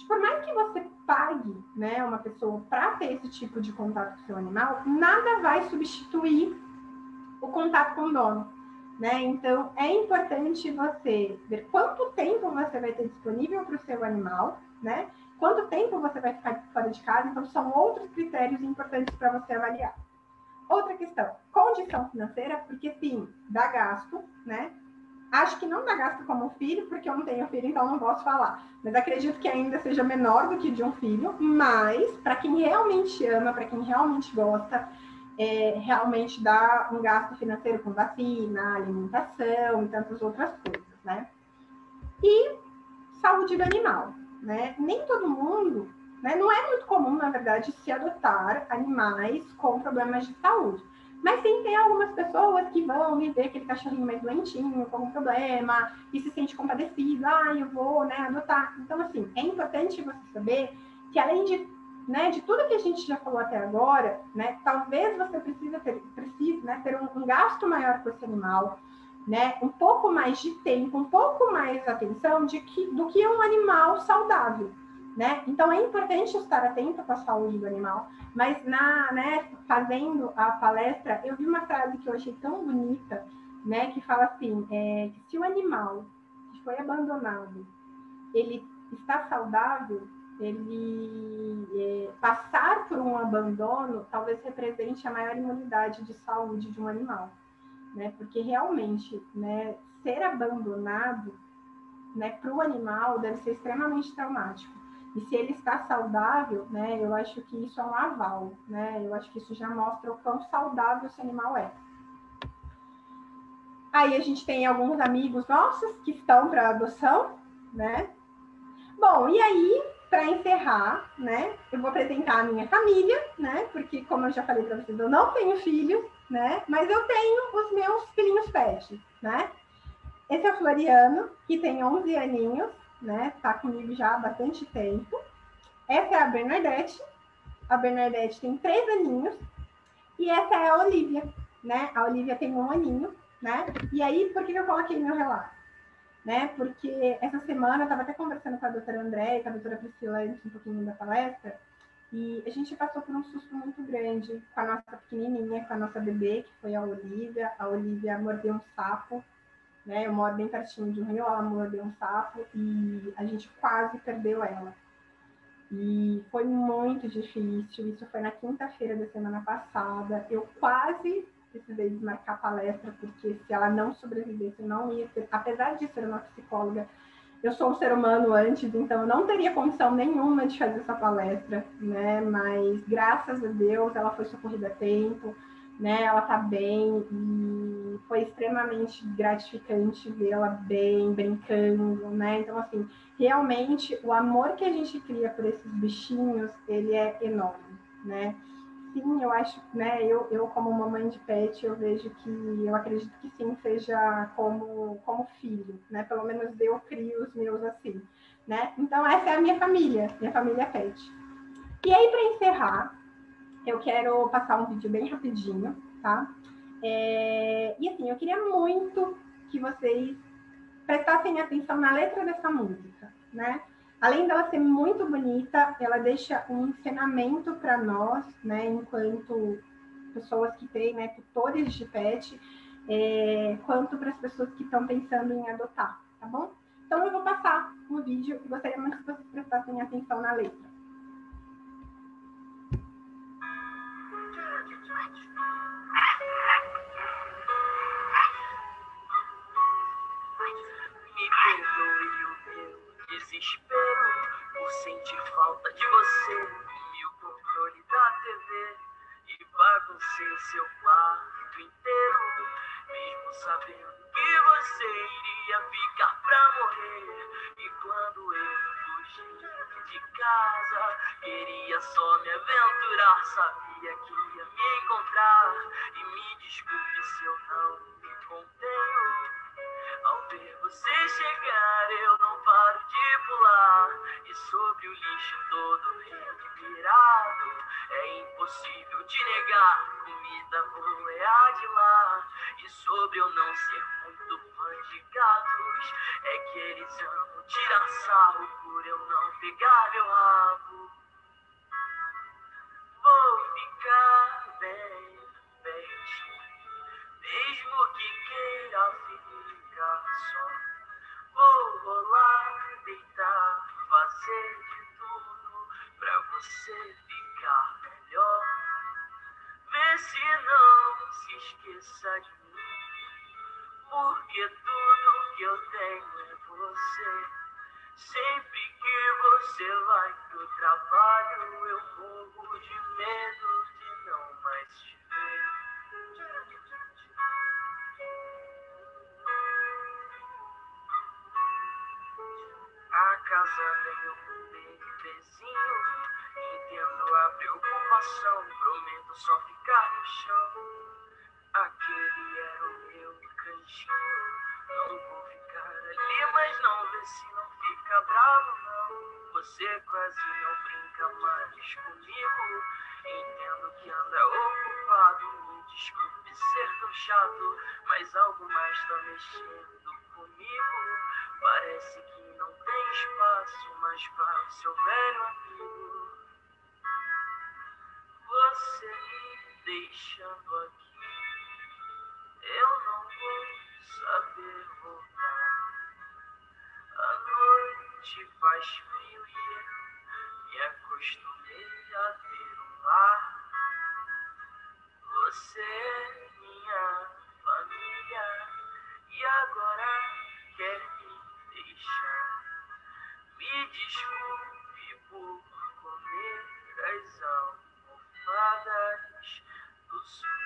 Por mais que você pague, né, uma pessoa para ter esse tipo de contato com o seu animal, nada vai substituir o contato com o dono, né? Então, é importante você ver quanto tempo você vai ter disponível para o seu animal, né? Quanto tempo você vai ficar fora de casa. Então, são outros critérios importantes para você avaliar. Outra questão, condição financeira, porque sim, dá gasto, né? Acho que não dá gasto como filho, porque eu não tenho filho, então não posso falar. Mas acredito que ainda seja menor do que de um filho. Mas, para quem realmente ama, para quem realmente gosta, realmente dá um gasto financeiro com vacina, alimentação e tantas outras coisas, né? E saúde do animal, né? Nem todo mundo, né? Não é muito comum, na verdade, se adotar animais com problemas de saúde. Mas sim, tem algumas pessoas que vão e ver aquele cachorrinho mais doentinho, com algum problema, e se sente compadecido, eu vou, né, adotar. Então, assim, é importante você saber que além de tudo que a gente já falou até agora, né, talvez você precise né, ter um gasto maior com esse animal, né, um pouco mais de tempo, um pouco mais de atenção do que um animal saudável, né? Então é importante estar atento com a saúde do animal, mas fazendo a palestra, eu vi uma frase que eu achei tão bonita, né, que fala assim, que se o animal que foi abandonado, ele está saudável, ele passar por um abandono talvez represente a maior imunidade de saúde de um animal, né? Porque realmente, né, ser abandonado, né, para o animal deve ser extremamente traumático. E se ele está saudável, né, eu acho que isso é um aval, né? Eu acho que isso já mostra o quão saudável esse animal é. Aí a gente tem alguns amigos nossos que estão para adoção, né? Bom, e aí, para encerrar, né, eu vou apresentar a minha família, né? Porque, como eu já falei para vocês, eu não tenho filhos, né? Mas eu tenho os meus filhinhos pet, né? Esse é o Floriano, que tem 11 aninhos, né? Tá comigo já há bastante tempo. Essa é a Bernadette. A Bernadette tem 3 aninhos. E essa é a Olivia, né? A Olivia tem 1 aninho, né? E aí, por que eu coloquei meu relato? Né? Porque essa semana eu estava até conversando com a doutora Andréia e com a doutora Priscila antes um pouquinho da palestra, e a gente passou por um susto muito grande com a nossa pequenininha, com a nossa bebê, que foi a Olivia. A Olivia mordeu um sapo, né? Eu moro bem pertinho de um rio, ela mordeu um sapo e a gente quase perdeu ela. E foi muito difícil, isso foi na quinta-feira da semana passada. Eu quase precisei desmarcar a palestra, porque se ela não sobrevivesse, eu não ia ter, apesar de ser uma psicóloga, eu sou um ser humano antes, então eu não teria condição nenhuma de fazer essa palestra, né? Mas graças a Deus ela foi socorrida a tempo, né? Ela tá bem e foi extremamente gratificante vê-la bem, brincando, né? Então, assim, realmente o amor que a gente cria por esses bichinhos, ele é enorme, né? Sim, eu acho, né, eu como mamãe de pet, eu vejo que, eu acredito que sim, seja como filho, né, pelo menos eu crio os meus assim, né, então essa é a minha família pet. E aí, para encerrar, eu quero passar um vídeo bem rapidinho, tá, e assim, eu queria muito que vocês prestassem atenção na letra dessa música, né, além dela ser muito bonita, ela deixa um ensinamento para nós, né, enquanto pessoas que têm, né, tutores de pet, quanto para as pessoas que estão pensando em adotar, tá bom? Então, eu vou passar no vídeo e gostaria muito que vocês prestassem atenção na letra. Me perdoe o meu desespero por sentir falta de você. Comi o controle da TV e baguncei seu quarto inteiro, mesmo sabendo que você iria ficar pra morrer. E quando eu fugi de casa, queria só me aventurar, sabia que ia me encontrar. E me desculpe se eu não me contenho. Ao ver você chegar, eu não paro de pular. E sobre o lixo todo revirado, é impossível te negar. Comida boa é a de lá. E sobre eu não ser muito fã de gatos, é que eles amam tirar sarro por eu não pegar meu rabo. Vou ficar bem pertinho, mesmo que queira ficar só. Vou rolar, deitar, fazer de tudo pra você ficar melhor. Vê se não se esqueça de mim, porque tudo que eu tenho é você. Sempre que você vai pro trabalho, eu morro de medo de não mais te ver. A casa veio um bebezinho, entendo a preocupação, prometo só ficar no chão. Aquele era o meu cantinho, não vou ficar ali, mas não vê se não fica bravo não. Você quase não brinca mais comigo, entendo que anda ocupado, me desculpe ser tão chato, mas algo mais tá mexendo comigo. Parece que não tem espaço mais para o seu velho amigo. Você me deixando aqui, eu não vou saber voltar. A noite faz frio e eu me acostumei a ter um lar. Você é minha família e agora quer me deixar. Me desculpe por comer as almofadas do sofá.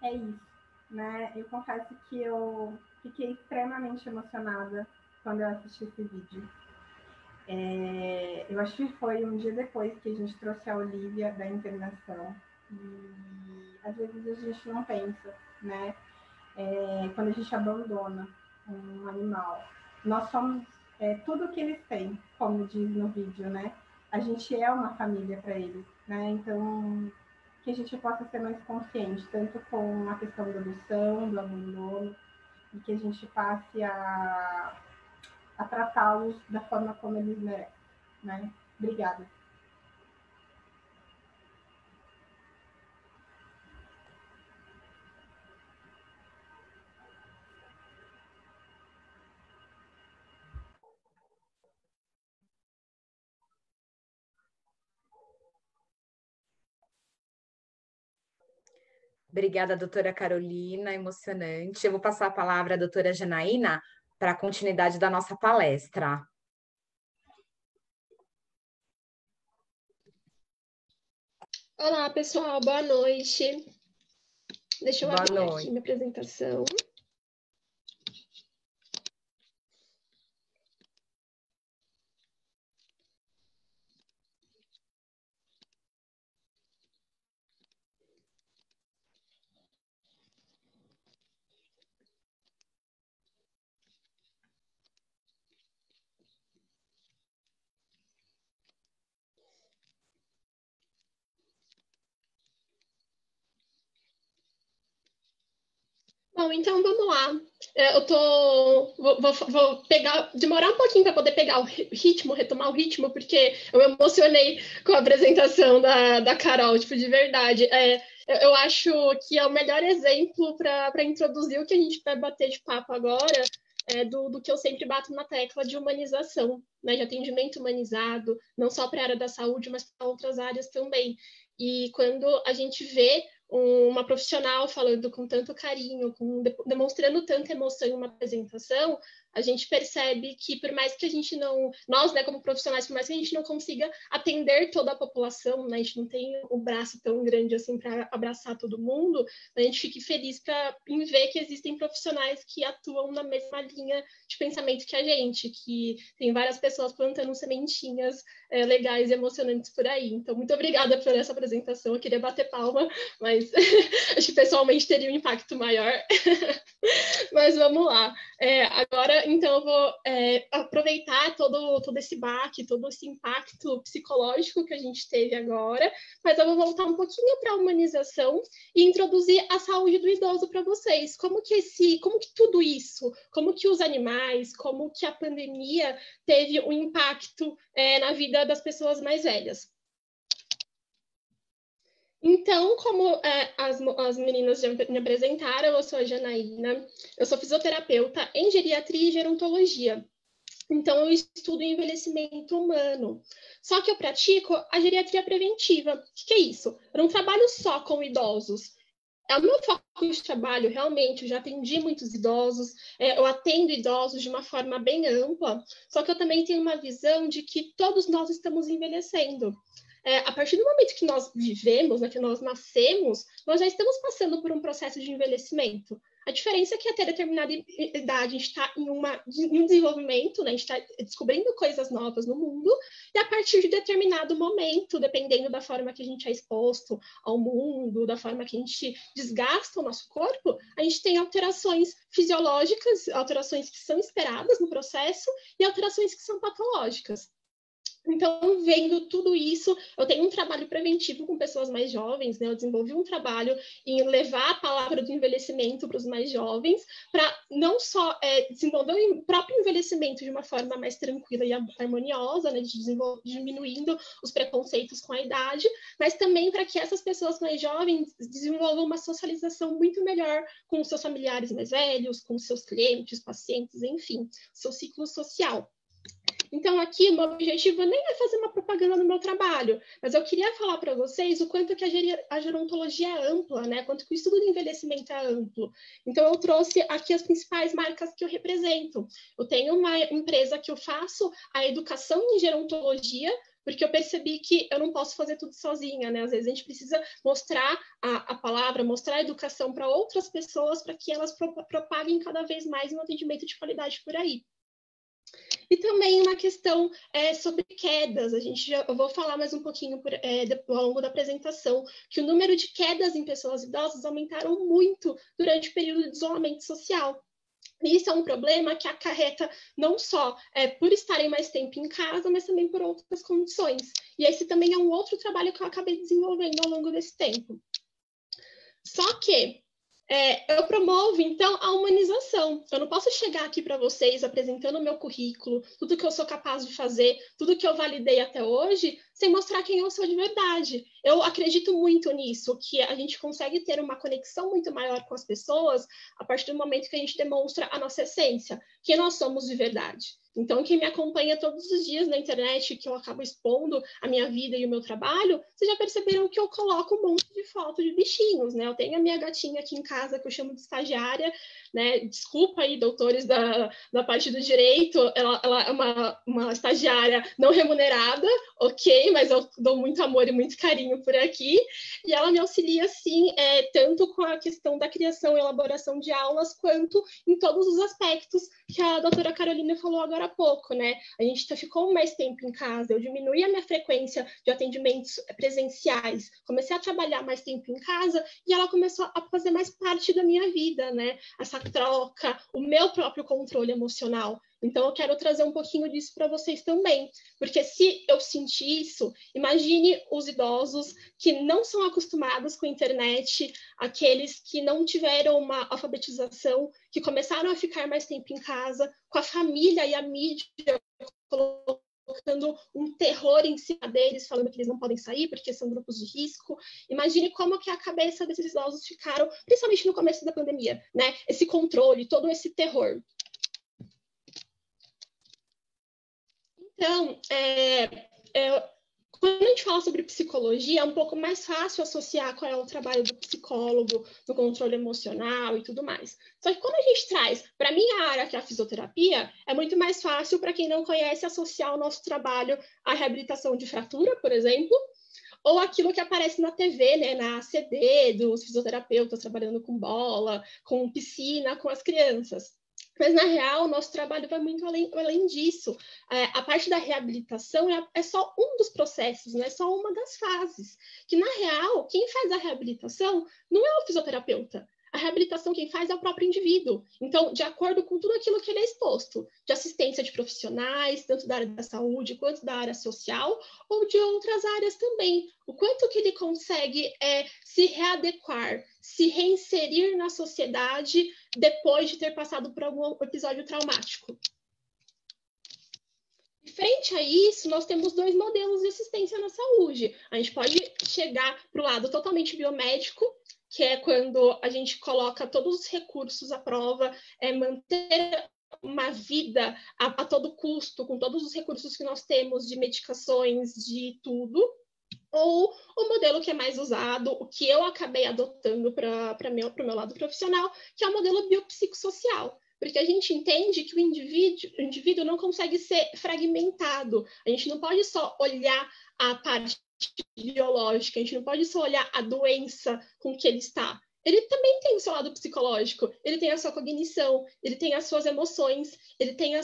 É isso, né? Eu confesso que eu fiquei extremamente emocionada quando eu assisti esse vídeo. Eu acho que foi um dia depois que a gente trouxe a Olivia da internação. E às vezes a gente não pensa, né? Quando a gente abandona um animal. Nós somos tudo que eles têm, como diz no vídeo, né? A gente é uma família para eles, né? Então, que a gente possa ser mais consciente, tanto com a questão da adoção, do abandono, e que a gente passe a tratá-los da forma como eles merecem, né? Obrigada. Obrigada, doutora Carolina, emocionante. Eu vou passar a palavra à doutora Janaína para a continuidade da nossa palestra. Olá, pessoal, boa noite. Deixa eu abrir Boa aqui minha apresentação. Bom, Bom, então vamos lá. Vou demorar um pouquinho para poder pegar o ritmo, retomar o ritmo, porque eu me emocionei com a apresentação da Carol, tipo, de verdade. Eu acho que é o melhor exemplo para introduzir o que a gente vai bater de papo agora, do que eu sempre bato na tecla de humanização, né, de atendimento humanizado, não só para a área da saúde, mas para outras áreas também. E quando a gente vê uma profissional falando com tanto carinho, demonstrando tanta emoção em uma apresentação, a gente percebe que por mais que a gente não, nós, né, como profissionais, por mais que a gente não consiga atender toda a população, né, a gente não tem um braço tão grande assim para abraçar todo mundo, a gente fica feliz em ver que existem profissionais que atuam na mesma linha de pensamento que a gente, que tem várias pessoas plantando sementinhas legais e emocionantes por aí. Então, muito obrigada por essa apresentação. Eu queria bater palma, mas acho que pessoalmente teria um impacto maior. Mas vamos lá. Agora, então, eu vou aproveitar todo esse baque, todo esse impacto psicológico que a gente teve agora, mas eu vou voltar um pouquinho para a humanização e introduzir a saúde do idoso para vocês. Como que tudo isso, como que os animais, como que a pandemia teve um impacto na vida das pessoas mais velhas. Então, como as meninas já me apresentaram, eu sou a Janaína, eu sou fisioterapeuta em geriatria e gerontologia. Então, eu estudo envelhecimento humano. Só que eu pratico a geriatria preventiva. O que é isso? Eu não trabalho só com idosos. É o meu foco de trabalho, realmente. Eu já atendi muitos idosos, eu atendo idosos de uma forma bem ampla, só que eu também tenho uma visão de que todos nós estamos envelhecendo. A partir do momento que nós vivemos, né, que nós nascemos, nós já estamos passando por um processo de envelhecimento. A diferença é que até determinada idade a gente está em um desenvolvimento, né, a gente está descobrindo coisas novas no mundo, e a partir de determinado momento, dependendo da forma que a gente é exposto ao mundo, da forma que a gente desgasta o nosso corpo, a gente tem alterações fisiológicas, alterações que são esperadas no processo e alterações que são patológicas. Então, vendo tudo isso, eu tenho um trabalho preventivo com pessoas mais jovens, né? Eu desenvolvi um trabalho em levar a palavra do envelhecimento para os mais jovens, para não só desenvolver o próprio envelhecimento de uma forma mais tranquila e harmoniosa, né? Diminuindo os preconceitos com a idade, mas também para que essas pessoas mais jovens desenvolvam uma socialização muito melhor com os seus familiares mais velhos, com os seus clientes, pacientes, enfim, seu ciclo social. Então, aqui, o meu objetivo nem é fazer uma propaganda no meu trabalho, mas eu queria falar para vocês o quanto que a gerontologia é ampla, né? Quanto que o estudo do envelhecimento é amplo. Então, eu trouxe aqui as principais marcas que eu represento. Eu tenho uma empresa que eu faço a educação em gerontologia, porque eu percebi que eu não posso fazer tudo sozinha, né? Às vezes a gente precisa mostrar a palavra, mostrar a educação para outras pessoas, para que elas propaguem cada vez mais um atendimento de qualidade por aí. E também uma questão sobre quedas. Eu vou falar mais um pouquinho ao longo da apresentação, que o número de quedas em pessoas idosas aumentaram muito durante o período de isolamento social. E isso é um problema que acarreta não só por estarem mais tempo em casa, mas também por outras condições. E esse também é um outro trabalho que eu acabei desenvolvendo ao longo desse tempo. Só que eu promovo, então, a humanização. Eu não posso chegar aqui para vocês apresentando o meu currículo, tudo que eu sou capaz de fazer, tudo que eu validei até hoje, sem mostrar quem eu sou de verdade. Eu acredito muito nisso, que a gente consegue ter uma conexão muito maior com as pessoas a partir do momento que a gente demonstra a nossa essência, quem nós somos de verdade. Então, quem me acompanha todos os dias na internet, que eu acabo expondo a minha vida e o meu trabalho, vocês já perceberam que eu coloco um monte de foto de bichinhos, né? Eu tenho a minha gatinha aqui em casa, que eu chamo de estagiária, né? Desculpa aí, doutores da parte do direito, ela é uma estagiária não remunerada, ok, mas eu dou muito amor e muito carinho por aqui, e ela me auxilia, sim, tanto com a questão da criação e elaboração de aulas, quanto em todos os aspectos que a doutora Carolina falou agora há pouco, né? A gente ficou mais tempo em casa, eu diminuí a minha frequência de atendimentos presenciais, comecei a trabalhar mais tempo em casa e ela começou a fazer mais parte da minha vida, né? Essa troca, o meu próprio controle emocional. Então, eu quero trazer um pouquinho disso para vocês também, porque se eu sentir isso, imagine os idosos que não são acostumados com a internet, aqueles que não tiveram uma alfabetização, que começaram a ficar mais tempo em casa, com a família e a mídia colocando um terror em cima deles, falando que eles não podem sair porque são grupos de risco. Imagine como que a cabeça desses idosos ficaram, principalmente no começo da pandemia, né? Esse controle, todo esse terror. Então, quando a gente fala sobre psicologia, é um pouco mais fácil associar qual é o trabalho do psicólogo, no controle emocional e tudo mais. Só que quando a gente traz para a minha área, que é a fisioterapia, é muito mais fácil para quem não conhece associar o nosso trabalho à reabilitação de fratura, por exemplo, ou aquilo que aparece na TV, né, na ACD, dos fisioterapeutas trabalhando com bola, com piscina, com as crianças. Mas, na real, o nosso trabalho vai muito além disso. A parte da reabilitação é só um dos processos, não é só uma das fases. Que, na real, quem faz a reabilitação não é o fisioterapeuta. A reabilitação quem faz é o próprio indivíduo. Então, de acordo com tudo aquilo que ele é exposto, de assistência de profissionais, tanto da área da saúde quanto da área social, ou de outras áreas também. O quanto que ele consegue se readequar, se reinserir na sociedade depois de ter passado por algum episódio traumático. Frente a isso, nós temos dois modelos de assistência na saúde. A gente pode chegar para o lado totalmente biomédico, que é quando a gente coloca todos os recursos à prova, manter uma vida a todo custo, com todos os recursos que nós temos de medicações, de tudo, ou o modelo que é mais usado, o que eu acabei adotando para o meu lado profissional, que é o modelo biopsicossocial. Porque a gente entende que o indivíduo não consegue ser fragmentado. A gente não pode só olhar a parte biológica, a gente não pode só olhar a doença com que ele está. Ele também tem o seu lado psicológico, ele tem a sua cognição, ele tem as suas emoções, ele tem o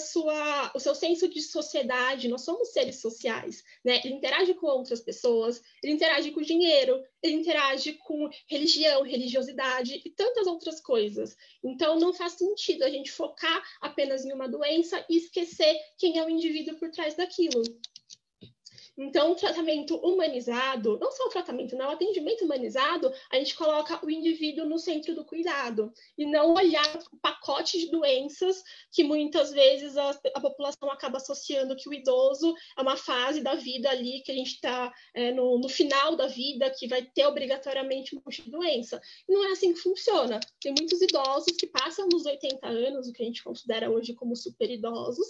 seu senso de sociedade. Nós somos seres sociais, né? Ele interage com outras pessoas, ele interage com o dinheiro, ele interage com religião, religiosidade e tantas outras coisas. Então, não faz sentido a gente focar apenas em uma doença e esquecer quem é o indivíduo por trás daquilo. Então, o tratamento humanizado, não só o tratamento, não, o atendimento humanizado, a gente coloca o indivíduo no centro do cuidado e não olhar o pacote de doenças que muitas vezes a população acaba associando que o idoso é uma fase da vida ali que a gente está no final da vida, que vai ter obrigatoriamente um monte de doença. E não é assim que funciona. Tem muitos idosos que passam dos 80 anos, o que a gente considera hoje como super idosos,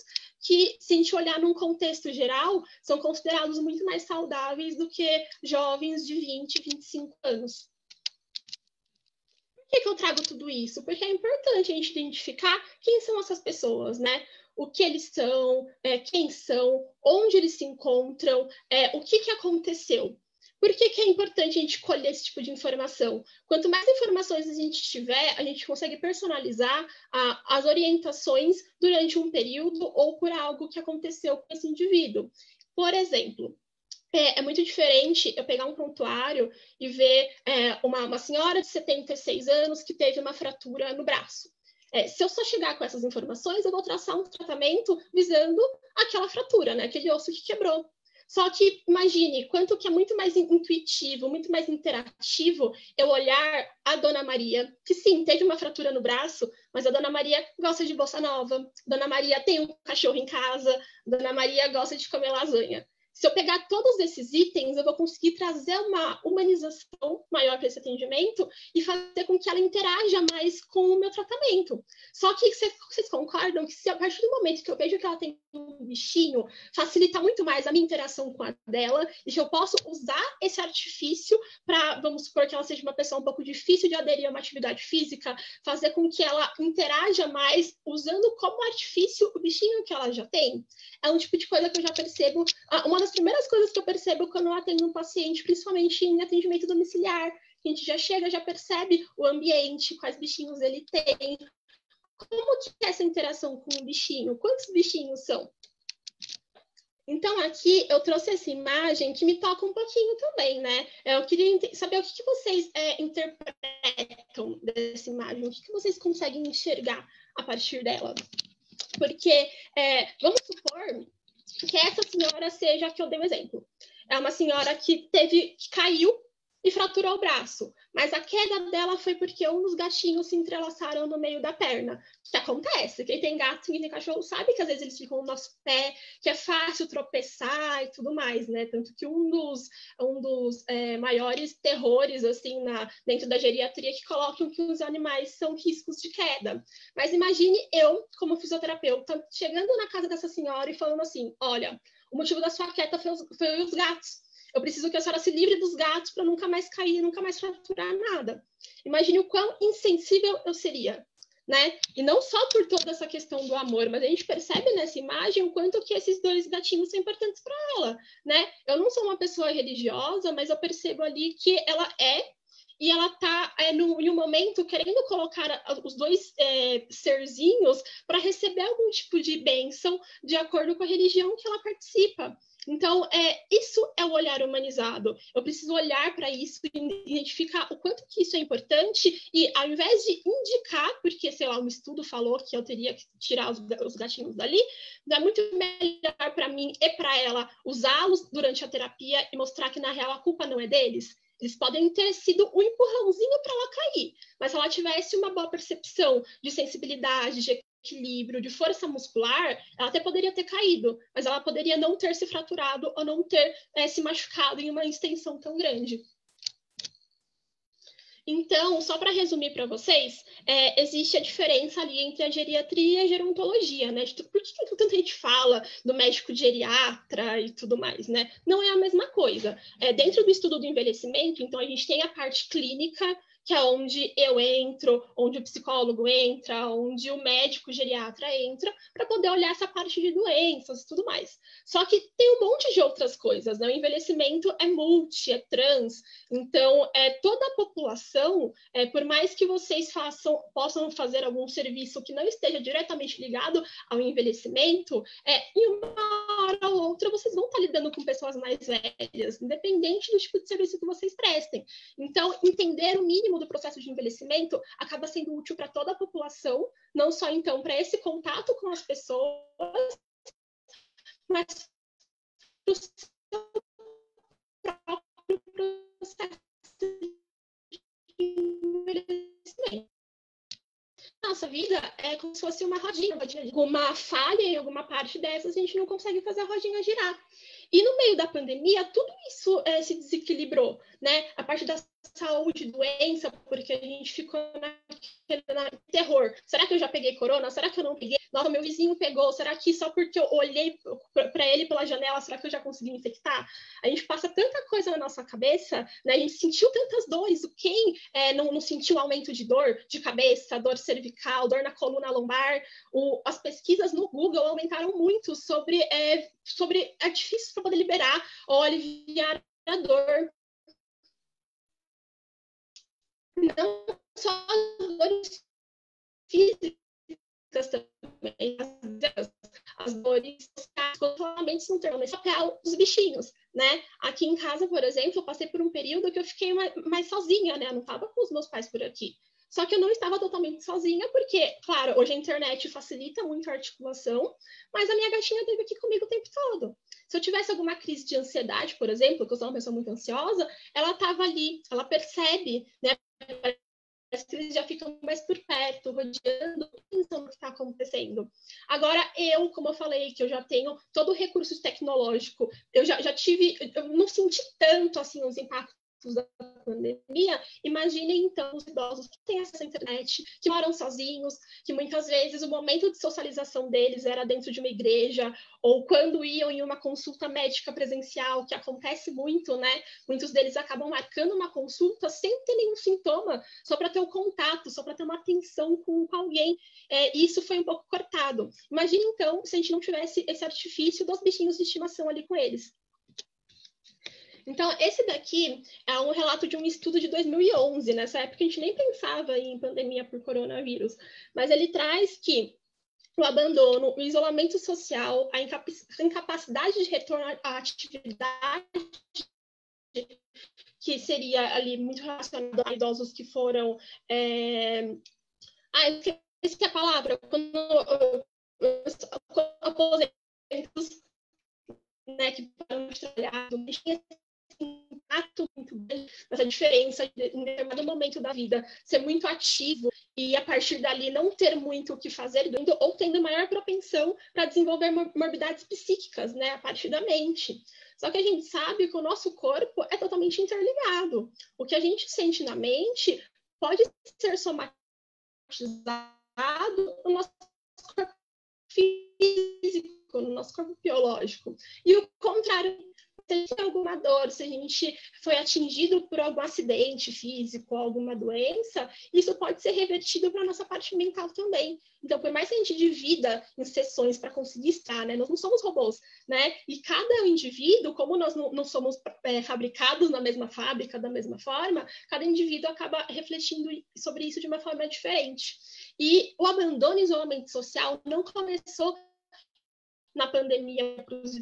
que, se a gente olhar num contexto geral, são considerados muito mais saudáveis do que jovens de 20, 25 anos. Por que eu trago tudo isso? Porque é importante a gente identificar quem são essas pessoas, né? O que eles são, quem são, onde eles se encontram, o que aconteceu. Por que é importante a gente colher esse tipo de informação? Quanto mais informações a gente tiver, a gente consegue personalizar as orientações durante um período ou por algo que aconteceu com esse indivíduo. Por exemplo, é muito diferente eu pegar um prontuário e ver uma senhora de 76 anos que teve uma fratura no braço. Se eu só chegar com essas informações, eu vou traçar um tratamento visando aquela fratura, né? Aquele osso que quebrou. Só que imagine quanto que é muito mais intuitivo, muito mais interativo eu olhar a Dona Maria, que sim, teve uma fratura no braço, mas a Dona Maria gosta de bossa nova, Dona Maria tem um cachorro em casa, Dona Maria gosta de comer lasanha. Se eu pegar todos esses itens, eu vou conseguir trazer uma humanização maior para esse atendimento e fazer com que ela interaja mais com o meu tratamento. Só que vocês concordam que se a partir do momento que eu vejo que ela tem um bichinho, facilita muito mais a minha interação com a dela e que eu posso usar esse artifício para, vamos supor que ela seja uma pessoa um pouco difícil de aderir a uma atividade física, fazer com que ela interaja mais usando como artifício o bichinho que ela já tem. É um tipo de coisa que eu já percebo. Uma das primeiras coisas que eu percebo quando eu atendo um paciente, principalmente em atendimento domiciliar, a gente já chega, já percebe o ambiente, quais bichinhos ele tem, como que é essa interação com o bichinho, quantos bichinhos são. Então, aqui eu trouxe essa imagem que me toca um pouquinho também, né? Eu queria saber o que vocês interpretam dessa imagem, o que vocês conseguem enxergar a partir dela. Porque vamos supor que essa senhora seja a que eu dei o exemplo. É uma senhora que caiu e fraturou o braço, mas a queda dela foi porque um dos gatinhos se entrelaçaram no meio da perna. O que acontece? Quem tem gato e tem cachorro sabe que às vezes eles ficam no nosso pé, que é fácil tropeçar e tudo mais, né? Tanto que um dos maiores terrores, assim, dentro da geriatria, que colocam que os animais são riscos de queda. Mas imagine eu, como fisioterapeuta, chegando na casa dessa senhora e falando assim, olha, o motivo da sua queda foi os gatos. Eu preciso que a senhora se livre dos gatos para nunca mais cair, nunca mais fraturar nada. Imagine o quão insensível eu seria, né? E não só por toda essa questão do amor, mas a gente percebe nessa imagem o quanto que esses 2 gatinhos são importantes para ela, né? Eu não sou uma pessoa religiosa, mas eu percebo ali que ela e ela está em um momento querendo colocar os 2 serzinhos para receber algum tipo de bênção de acordo com a religião que ela participa. Então, isso é o olhar humanizado. Eu preciso olhar para isso e identificar o quanto que isso é importante e, ao invés de indicar, porque, sei lá, um estudo falou que eu teria que tirar os gatinhos dali, dá muito melhor para mim e para ela usá-los durante a terapia e mostrar que, na real, a culpa não é deles. Eles podem ter sido um empurrãozinho para ela cair, mas se ela tivesse uma boa percepção de sensibilidade, de equilíbrio, de força muscular, ela até poderia ter caído, mas ela poderia não ter se fraturado ou não ter se machucado em uma extensão tão grande. Então, só para resumir para vocês, existe a diferença ali entre a geriatria e a gerontologia, né? Por que tanta gente fala do médico geriatra e tudo mais, né? Não é a mesma coisa. Dentro do estudo do envelhecimento, então, a gente tem a parte clínica, que é onde eu entro, onde o psicólogo entra, onde o médico geriatra entra, para poder olhar essa parte de doenças e tudo mais. Só que tem um monte de outras coisas, né? O envelhecimento é multi, é trans, então toda a população, por mais que vocês possam fazer algum serviço que não esteja diretamente ligado ao envelhecimento, em uma hora ou outra vocês vão estar lidando com pessoas mais velhas, independente do tipo de serviço que vocês prestem. Então, entender o mínimo do processo de envelhecimento acaba sendo útil para toda a população, não só, então, para esse contato com as pessoas, mas para o seu próprio processo de envelhecimento. Nossa vida é como se fosse uma rodinha. Uma falha em alguma parte dessas, a gente não consegue fazer a rodinha girar. E no meio da pandemia, tudo isso se desequilibrou, né? A parte da saúde, doença, porque a gente ficou naquele terror. Será que eu já peguei corona? Será que eu não peguei? Nossa, meu vizinho pegou. Será que só porque eu olhei para ele pela janela, será que eu já consegui infectar? A gente passa tanta coisa na nossa cabeça, né? A gente sentiu tantas dores. Quem não sentiu aumento de dor de cabeça, dor cervical, dor na coluna lombar? As pesquisas no Google aumentaram muito sobre artifícios para poder liberar ou aliviar a dor. Não só as dores físicas também, as dores sociais, no termo social dos bichinhos, né? Aqui em casa, por exemplo, eu passei por um período que eu fiquei mais sozinha, né? Eu não estava com os meus pais por aqui. Só que eu não estava totalmente sozinha, porque, claro, hoje a internet facilita muito a articulação, mas a minha gatinha esteve aqui comigo o tempo todo. Se eu tivesse alguma crise de ansiedade, por exemplo, que eu sou uma pessoa muito ansiosa, ela estava ali, ela percebe, né? Parece que eles já ficam mais por perto, rodeando, pensando o que está acontecendo. Agora, como eu falei, que eu já tenho todo o recurso tecnológico, eu não senti tanto, assim, os impactos da pandemia. Imaginem, então, os idosos que têm acesso à internet, que moram sozinhos, que muitas vezes o momento de socialização deles era dentro de uma igreja, ou quando iam em uma consulta médica presencial, que acontece muito, né? Muitos deles acabam marcando uma consulta sem ter nenhum sintoma, só para ter o contato, só para ter uma atenção com alguém. E isso foi um pouco cortado. Imagine, então, se a gente não tivesse esse artifício dos bichinhos de estimação ali com eles. Então, esse daqui é um relato de um estudo de 2011. Nessa época, a gente nem pensava em pandemia por coronavírus. Mas ele traz que o abandono, o isolamento social, a incapacidade de retorno à atividade, que seria ali muito relacionado a idosos que foram... esqueci a palavra. aposentos, né, que param de trabalhar, tinha impacto muito grande nessa diferença de, em determinado momento da vida, ser muito ativo e, a partir dali, não ter muito o que fazer, ou tendo maior propensão para desenvolver morbidades psíquicas, né, a partir da mente. Só que a gente sabe que o nosso corpo é totalmente interligado. O que a gente sente na mente pode ser somatizado no nosso corpo físico, no nosso corpo biológico. E o contrário, se a gente tem alguma dor, se a gente foi atingido por algum acidente físico, alguma doença, isso pode ser revertido para a nossa parte mental também. Então, por mais que a gente divida em sessões para conseguir estar, né, nós não somos robôs, né? E cada indivíduo, como nós não somos fabricados na mesma fábrica, da mesma forma, cada indivíduo acaba refletindo sobre isso de uma forma diferente. E o abandono e isolamento social não começou na pandemia para os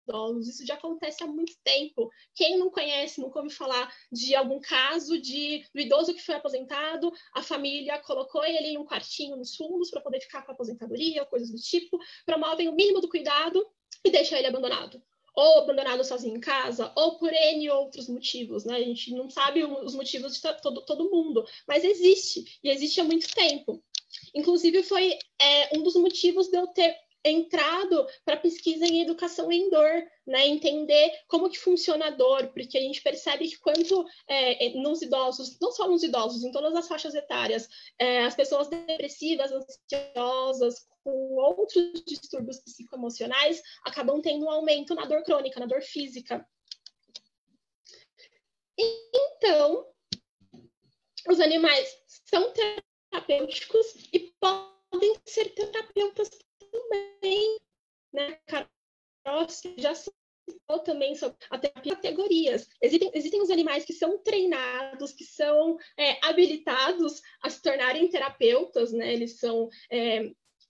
idosos, isso já acontece há muito tempo. Quem não conhece, nunca ouviu falar de algum caso do idoso que foi aposentado, a família colocou ele em um quartinho nos fundos para poder ficar com a aposentadoria, coisas do tipo, promovem o mínimo do cuidado e deixam ele abandonado. Ou abandonado sozinho em casa, ou por N outros motivos, né? A gente não sabe os motivos de todo mundo, mas existe, e existe há muito tempo. Inclusive, foi um dos motivos de eu ter entrado para pesquisa em educação em dor, né? Entender como que funciona a dor, porque a gente percebe que quanto nos idosos, não só nos idosos, em todas as faixas etárias, as pessoas depressivas, ansiosas, com outros distúrbios psicoemocionais, acabam tendo um aumento na dor crônica, na dor física. Então, os animais são terapêuticos e podem ser terapeutas também, né? Carol já citou também sobre a terapia de categorias. Existem os animais que são treinados, que são habilitados a se tornarem terapeutas, né? Eles são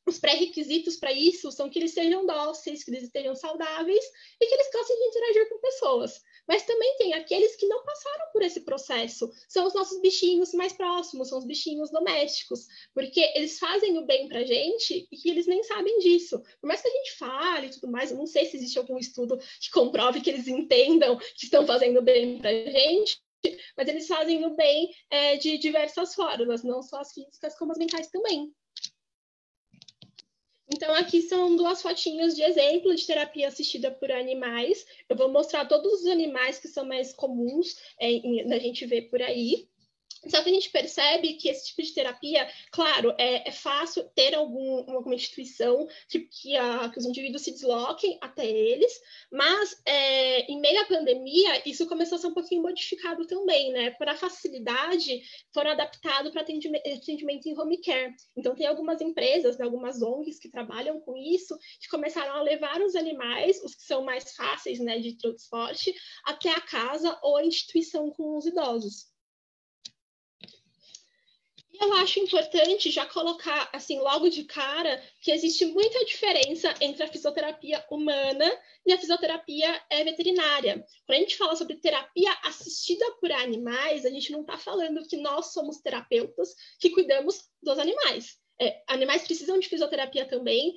os pré-requisitos para isso são que eles sejam dóceis, que eles estejam saudáveis e que eles gostem de interagir com pessoas. Mas também tem aqueles que não passaram por esse processo. São os nossos bichinhos mais próximos, são os bichinhos domésticos, porque eles fazem o bem para a gente e que eles nem sabem disso. Por mais que a gente fale e tudo mais, eu não sei se existe algum estudo que comprove que eles entendam que estão fazendo bem para a gente, mas eles fazem o bem de diversas formas, não só as físicas, como as mentais também. Então, aqui são duas fotinhas de exemplo de terapia assistida por animais. Eu vou mostrar todos os animais que são mais comuns da gente ver por aí. Só que a gente percebe que esse tipo de terapia, claro, é fácil ter alguma instituição que os indivíduos se desloquem até eles, mas em meio à pandemia, isso começou a ser um pouquinho modificado também, né? Para facilidade, foram adaptados para atendimento em home care. Então, tem algumas empresas, né, algumas ONGs que trabalham com isso, que começaram a levar os animais, os que são mais fáceis, né, de transporte, até a casa ou a instituição com os idosos. Eu acho importante já colocar, assim, logo de cara, que existe muita diferença entre a fisioterapia humana e a fisioterapia veterinária. Quando a gente fala sobre terapia assistida por animais, a gente não está falando que nós somos terapeutas que cuidamos dos animais. Animais precisam de fisioterapia também,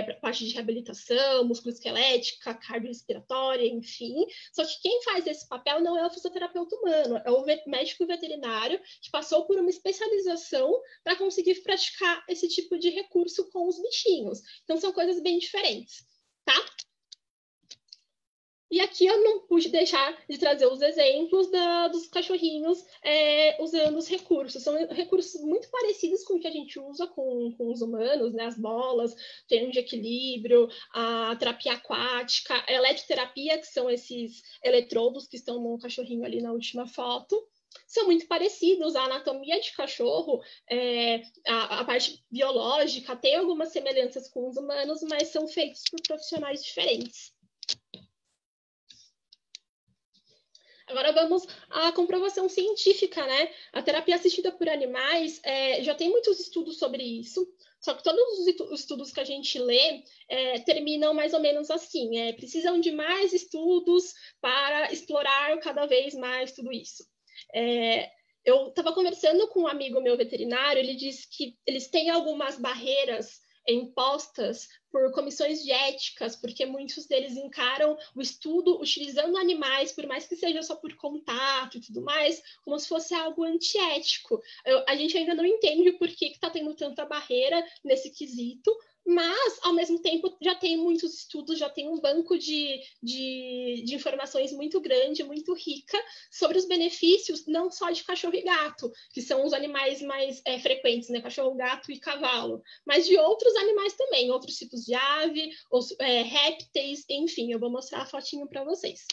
para parte de reabilitação, musculoesquelética, cardiorrespiratória, enfim. Só que quem faz esse papel não é o fisioterapeuta humano, é o médico veterinário que passou por uma especialização para conseguir praticar esse tipo de recurso com os bichinhos. Então, são coisas bem diferentes, tá? E aqui eu não pude deixar de trazer os exemplos dos cachorrinhos usando os recursos. São recursos muito parecidos com o que a gente usa com os humanos, né? As bolas, treino de equilíbrio, a terapia aquática, a eletroterapia, que são esses eletrodos que estão no cachorrinho ali na última foto. São muito parecidos, a anatomia de cachorro, a parte biológica, tem algumas semelhanças com os humanos, mas são feitos por profissionais diferentes. Agora vamos à comprovação científica, né? A terapia assistida por animais já tem muitos estudos sobre isso, só que todos os estudos que a gente lê terminam mais ou menos assim, precisam de mais estudos para explorar cada vez mais tudo isso. Eu estava conversando com um amigo meu veterinário, ele disse que eles têm algumas barreiras impostas por comissões de éticas, porque muitos deles encaram o estudo utilizando animais, por mais que seja só por contato e tudo mais, como se fosse algo antiético. A gente ainda não entende o porquê que está tendo tanta barreira nesse quesito, mas, ao mesmo tempo, já tem muitos estudos, já tem um banco de informações muito grande, muito rica, sobre os benefícios não só de cachorro e gato, que são os animais mais frequentes, né? Cachorro, gato e cavalo, mas de outros animais também, outros tipos de ave, répteis, enfim, eu vou mostrar a fotinho para vocês.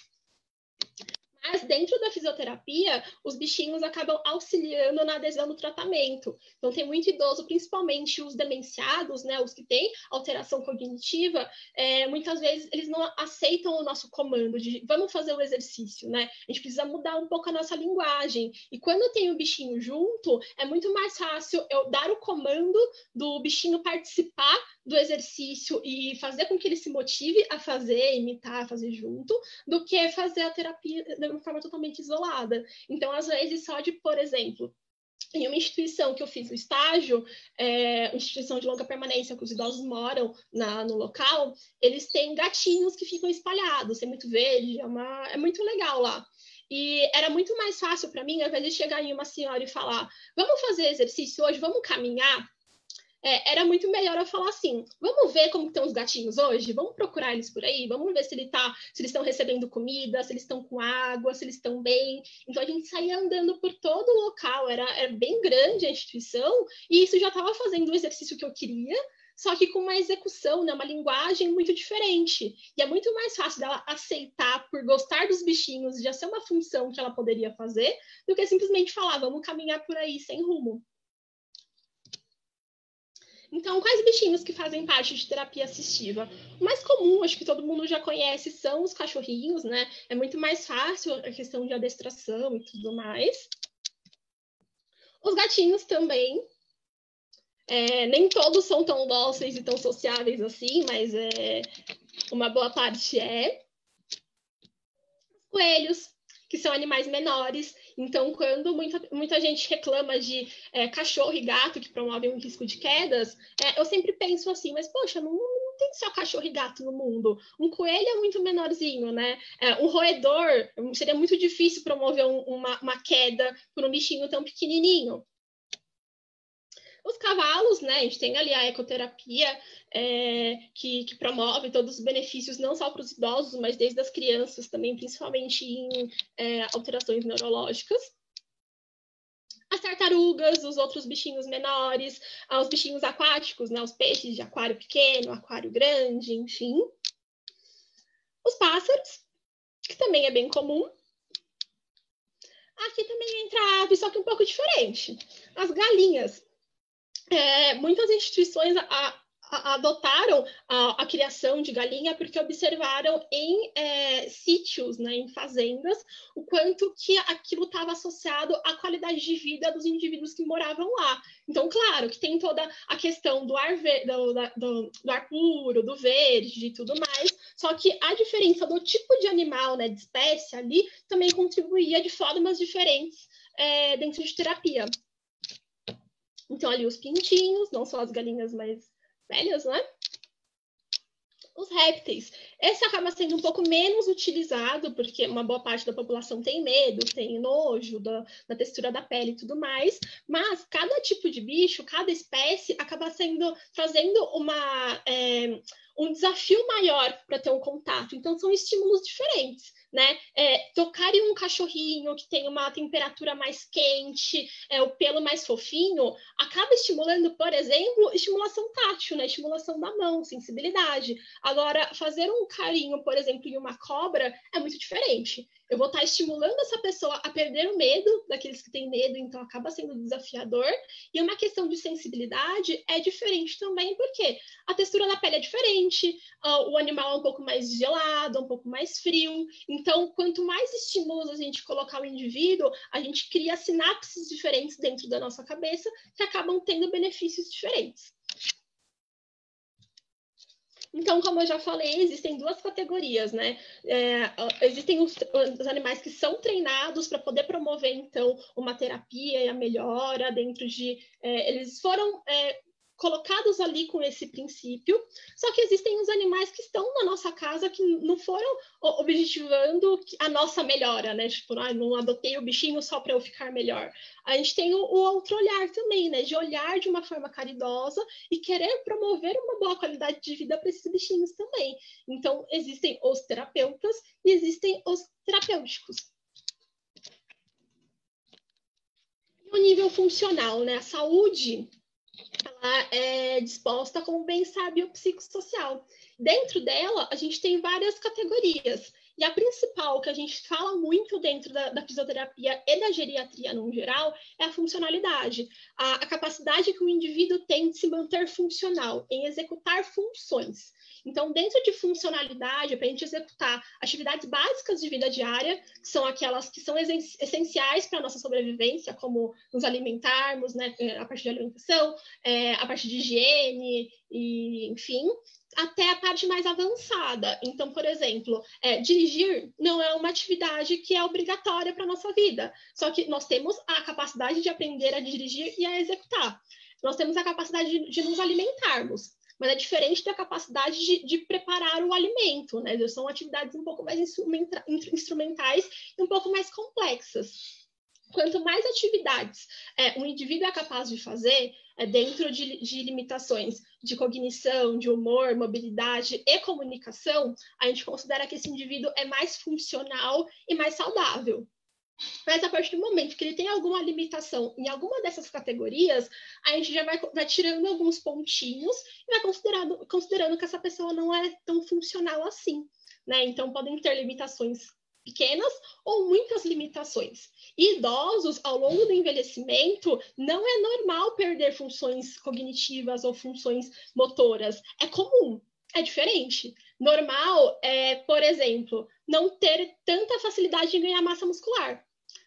Mas dentro da fisioterapia, os bichinhos acabam auxiliando na adesão do tratamento. Então, tem muito idoso, principalmente os demenciados, né, os que têm alteração cognitiva, muitas vezes eles não aceitam o nosso comando de vamos fazer o exercício, né? A gente precisa mudar um pouco a nossa linguagem. E quando eu tenho o bichinho junto, é muito mais fácil eu dar o comando do bichinho participar do exercício e fazer com que ele se motive a fazer, imitar, fazer junto, do que fazer a terapia de uma forma totalmente isolada. Então, às vezes, só de, por exemplo, em uma instituição que eu fiz o estágio, uma instituição de longa permanência, que os idosos moram no local, eles têm gatinhos que ficam espalhados, tem muito verde, é muito legal lá. E era muito mais fácil para mim, ao invés de chegar em uma senhora e falar, vamos fazer exercício hoje, vamos caminhar? Era muito melhor eu falar assim, vamos ver como estão os gatinhos hoje? Vamos procurar eles por aí? Vamos ver se eles estão recebendo comida, se eles estão com água, se eles estão bem. Então, a gente saía andando por todo o local, era bem grande a instituição, e isso já estava fazendo o exercício que eu queria, só que com uma execução, né, uma linguagem muito diferente. E é muito mais fácil dela aceitar por gostar dos bichinhos, já ser uma função que ela poderia fazer, do que simplesmente falar, vamos caminhar por aí sem rumo. Então, quais bichinhos que fazem parte de terapia assistiva? O mais comum, acho que todo mundo já conhece, são os cachorrinhos, né? É muito mais fácil a questão de adestração e tudo mais. Os gatinhos também. Nem todos são tão dóceis e tão sociáveis assim, mas uma boa parte é. Os coelhos, que são animais menores. Então, quando muita gente reclama de cachorro e gato que promovem um risco de quedas, eu sempre penso assim, mas, poxa, não tem só cachorro e gato no mundo. Um coelho é muito menorzinho, né? Um roedor, seria muito difícil promover uma queda por um bichinho tão pequenininho. Os cavalos, né? A gente tem ali a ecoterapia, que promove todos os benefícios, não só para os idosos, mas desde as crianças também, principalmente em alterações neurológicas. As tartarugas, os outros bichinhos menores, os bichinhos aquáticos, né? Os peixes de aquário pequeno, aquário grande, enfim. Os pássaros, que também é bem comum. Aqui também entra a ave, só que um pouco diferente. As galinhas. Muitas instituições adotaram a criação de galinha porque observaram em sítios, né, em fazendas, o quanto que aquilo estava associado à qualidade de vida dos indivíduos que moravam lá. Então, claro, que tem toda a questão do ar puro, do verde e tudo mais, só que a diferença do tipo de animal, né, de espécie ali, também contribuía de formas diferentes dentro de terapia. Então, ali os pintinhos, não só as galinhas mais velhas, né? Os répteis. Esse acaba sendo um pouco menos utilizado, porque uma boa parte da população tem medo, tem nojo da textura da pele e tudo mais, mas cada tipo de bicho, cada espécie, acaba trazendo um desafio maior para ter um contato. Então, são estímulos diferentes, né? Tocar em um cachorrinho que tem uma temperatura mais quente, o pelo mais fofinho, acaba estimulando, por exemplo, estimulação tátil, né? Estimulação da mão, sensibilidade. Agora, fazer um carinho, por exemplo, em uma cobra é muito diferente. Eu vou estar estimulando essa pessoa a perder o medo daqueles que têm medo, então acaba sendo desafiador. E uma questão de sensibilidade é diferente também, porque a textura da pele é diferente, o animal é um pouco mais gelado, um pouco mais frio. Então, quanto mais estímulos a gente colocar o indivíduo, a gente cria sinapses diferentes dentro da nossa cabeça que acabam tendo benefícios diferentes. Então, como eu já falei, existem duas categorias, né? Existem os animais que são treinados para poder promover, então, uma terapia e a melhora dentro de... eles foram colocados ali com esse princípio, só que existem os animais que estão na nossa casa que não foram objetivando a nossa melhora, né? Tipo, não adotei o bichinho só para eu ficar melhor. A gente tem o outro olhar também, né? De olhar de uma forma caridosa e querer promover uma boa qualidade de vida para esses bichinhos também. Então, existem os terapeutas e existem os terapêuticos. E o nível funcional, né? A saúde, ela é disposta como bem-estar biopsicossocial. Dentro dela, a gente tem várias categorias. E a principal, que a gente fala muito dentro da fisioterapia e da geriatria no geral, é a funcionalidade. A capacidade que o indivíduo tem de se manter funcional, em executar funções. Então, dentro de funcionalidade, para a gente executar atividades básicas de vida diária, que são aquelas que são essenciais para a nossa sobrevivência, como nos alimentarmos, né, a parte de alimentação, a parte de higiene, e, enfim, até a parte mais avançada. Então, por exemplo, dirigir não é uma atividade que é obrigatória para a nossa vida, só que nós temos a capacidade de aprender a dirigir e a executar. Nós temos a capacidade de nos alimentarmos, mas é diferente da capacidade de preparar o alimento, né? São atividades um pouco mais instrumentais e um pouco mais complexas. Quanto mais atividades um indivíduo é capaz de fazer, dentro de limitações de cognição, de humor, mobilidade e comunicação, a gente considera que esse indivíduo é mais funcional e mais saudável. Mas a partir do momento que ele tem alguma limitação em alguma dessas categorias, a gente já vai tirando alguns pontinhos e vai considerando que essa pessoa não é tão funcional assim, né? Então, podem ter limitações pequenas ou muitas limitações. E idosos, ao longo do envelhecimento, não é normal perder funções cognitivas ou funções motoras. É comum, é diferente. Normal é, por exemplo, não ter tanta facilidade de ganhar massa muscular.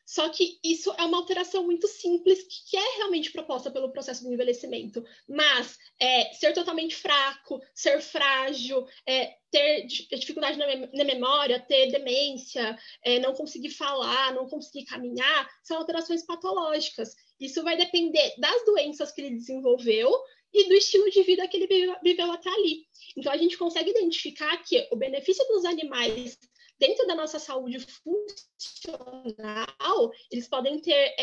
Só que isso é uma alteração muito simples que é realmente proposta pelo processo do envelhecimento. Mas ser totalmente fraco, ser frágil, ter dificuldade na memória, ter demência, não conseguir falar, não conseguir caminhar, são alterações patológicas. Isso vai depender das doenças que ele desenvolveu e do estilo de vida que ele viveu até ali. Então, a gente consegue identificar que o benefício dos animais dentro da nossa saúde funcional, eles podem ter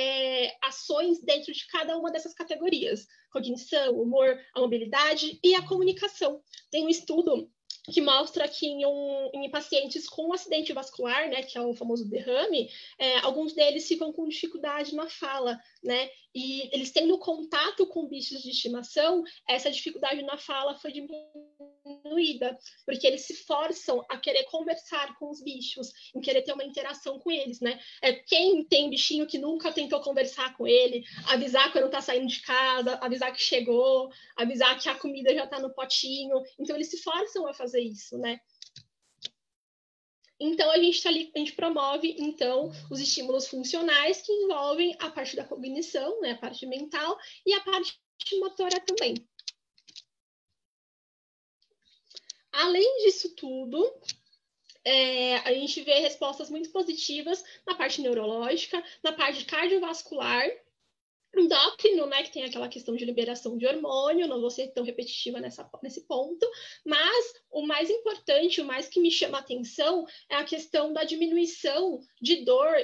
ações dentro de cada uma dessas categorias. Cognição, humor, a mobilidade e a comunicação. Tem um estudo que mostra que em pacientes com acidente vascular, né, que é o famoso derrame, alguns deles ficam com dificuldade na fala, né, e eles tendo contato com bichos de estimação, essa dificuldade na fala foi diminuída, porque eles se forçam a querer conversar com os bichos, em querer ter uma interação com eles, né, quem tem bichinho que nunca tentou conversar com ele, avisar quando tá saindo de casa, avisar que chegou, avisar que a comida já tá no potinho, então eles se forçam a fazer isso, né? Então, a gente promove, então, os estímulos funcionais que envolvem a parte da cognição, né, a parte mental e a parte motora também. Além disso tudo, a gente vê respostas muito positivas na parte neurológica, na parte cardiovascular, endócrino, né, que tem aquela questão de liberação de hormônio, não vou ser tão repetitiva nesse ponto, mas o mais importante, o mais que me chama a atenção é a questão da diminuição de dor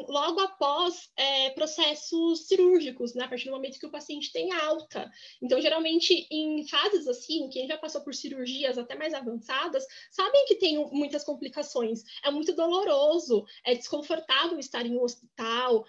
logo após processos cirúrgicos, né, a partir do momento que o paciente tem alta. Então, geralmente, em fases assim, quem já passou por cirurgias até mais avançadas, sabem que tem muitas complicações, é muito doloroso, é desconfortável estar em um hospital,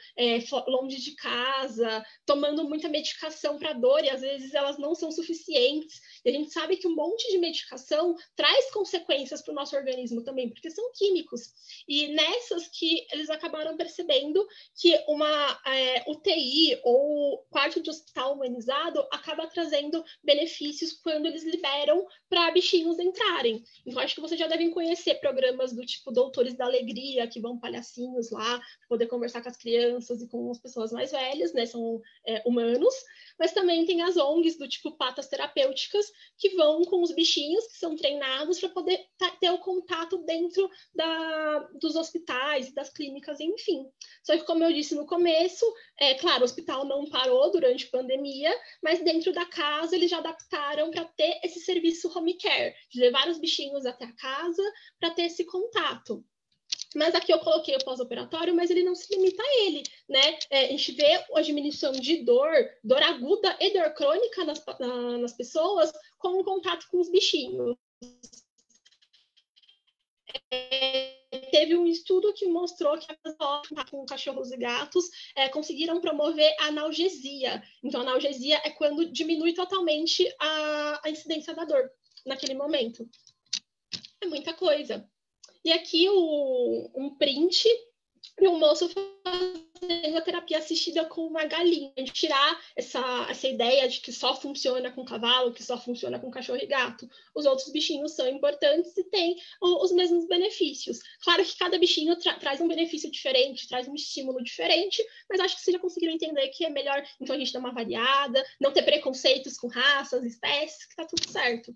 longe de casa, tomando muita medicação para dor e às vezes elas não são suficientes. E a gente sabe que um monte de medicação traz consequências para o nosso organismo também, porque são químicos. E nessas que eles acabaram percebendo que uma UTI ou quarto de hospital humanizado acaba trazendo benefícios quando eles liberam para bichinhos entrarem. Então, acho que vocês já devem conhecer programas do tipo Doutores da Alegria, que vão palhacinhos lá, poder conversar com as crianças e com as pessoas mais velhas, né? São humanos, mas também tem as ONGs do tipo patas terapêuticas, que vão com os bichinhos que são treinados para poder ter o contato dentro dos hospitais, das clínicas, enfim. Só que, como eu disse no começo, claro, o hospital não parou durante a pandemia, mas dentro da casa eles já adaptaram para ter esse serviço home care, de levar os bichinhos até a casa para ter esse contato. Mas aqui eu coloquei o pós-operatório, mas ele não se limita a ele, né? A gente vê a diminuição de dor aguda e dor crônica nas pessoas com o contato com os bichinhos. Teve um estudo que mostrou que as pessoas com cachorros e gatos conseguiram promover a analgesia. Então, a analgesia é quando diminui totalmente a incidência da dor naquele momento. É muita coisa. E aqui um print de um moço fazendo a terapia assistida com uma galinha. A gente tirar essa ideia de que só funciona com cavalo, que só funciona com cachorro e gato. Os outros bichinhos são importantes e têm os mesmos benefícios. Claro que cada bichinho traz um benefício diferente, traz um estímulo diferente, mas acho que vocês já conseguiram entender que é melhor, então, a gente dar uma variada, não ter preconceitos com raças, espécies, que tá tudo certo.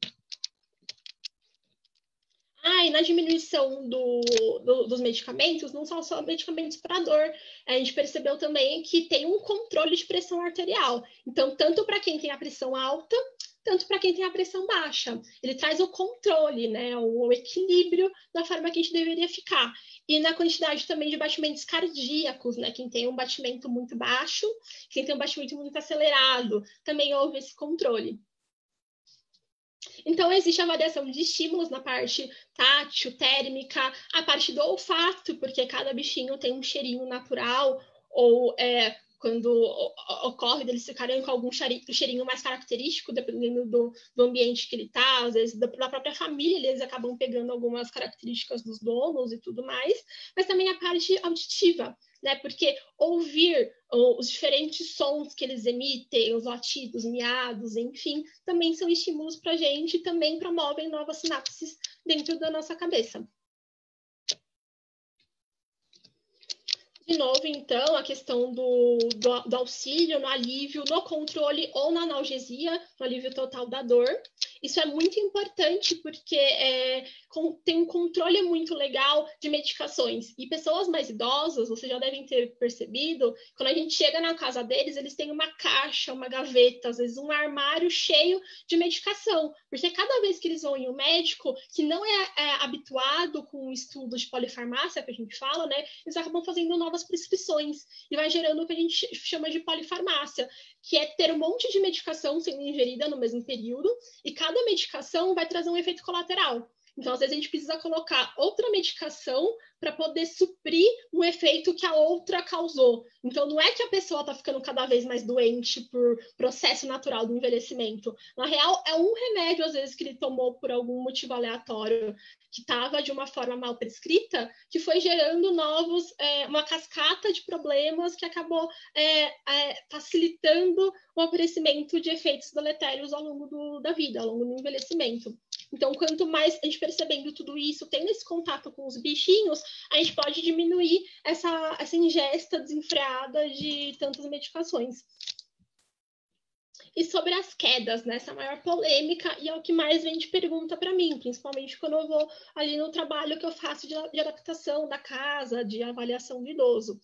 E na diminuição dos medicamentos, não são só medicamentos para dor, a gente percebeu também que tem um controle de pressão arterial. Então, tanto para quem tem a pressão alta, tanto para quem tem a pressão baixa. Ele traz o controle, né, o equilíbrio da forma que a gente deveria ficar. E na quantidade também de batimentos cardíacos, né, quem tem um batimento muito baixo, quem tem um batimento muito acelerado, também houve esse controle. Então, existe a variação de estímulos na parte tátil, térmica, a parte do olfato, porque cada bichinho tem um cheirinho natural, ou quando ocorre deles ficarem com algum cheirinho mais característico, dependendo do ambiente que ele está, às vezes da própria família, eles acabam pegando algumas características dos donos e tudo mais, mas também a parte auditiva, né? Porque ouvir os diferentes sons que eles emitem, os latidos, miados, enfim, também são estímulos para a gente e também promovem novas sinapses dentro da nossa cabeça. De novo, então, a questão do auxílio, no alívio, no controle ou na analgesia, no alívio total da dor. Isso é muito importante porque tem um controle muito legal de medicações. E pessoas mais idosas, vocês já devem ter percebido, quando a gente chega na casa deles, eles têm uma caixa, uma gaveta, às vezes um armário cheio de medicação. Porque cada vez que eles vão em um médico que não é habituado com o estudo de polifarmácia, que a gente fala, né, eles acabam fazendo novas prescrições e vai gerando o que a gente chama de polifarmácia, que é ter um monte de medicação sendo ingerida no mesmo período e cada medicação vai trazer um efeito colateral. Então, às vezes, a gente precisa colocar outra medicação para poder suprir um efeito que a outra causou. Então, não é que a pessoa está ficando cada vez mais doente por processo natural do envelhecimento. Na real, é um remédio, às vezes, que ele tomou por algum motivo aleatório, que estava de uma forma mal prescrita, que foi gerando uma cascata de problemas que acabou facilitando o aparecimento de efeitos deletérios ao longo da vida, ao longo do envelhecimento. Então, quanto mais a gente percebendo tudo isso, tendo esse contato com os bichinhos, a gente pode diminuir essa ingesta desenfreada de tantas medicações. E sobre as quedas, né? Essa é a maior polêmica e é o que mais vem de pergunta para mim, principalmente quando eu vou ali no trabalho que eu faço de adaptação da casa, de avaliação do idoso.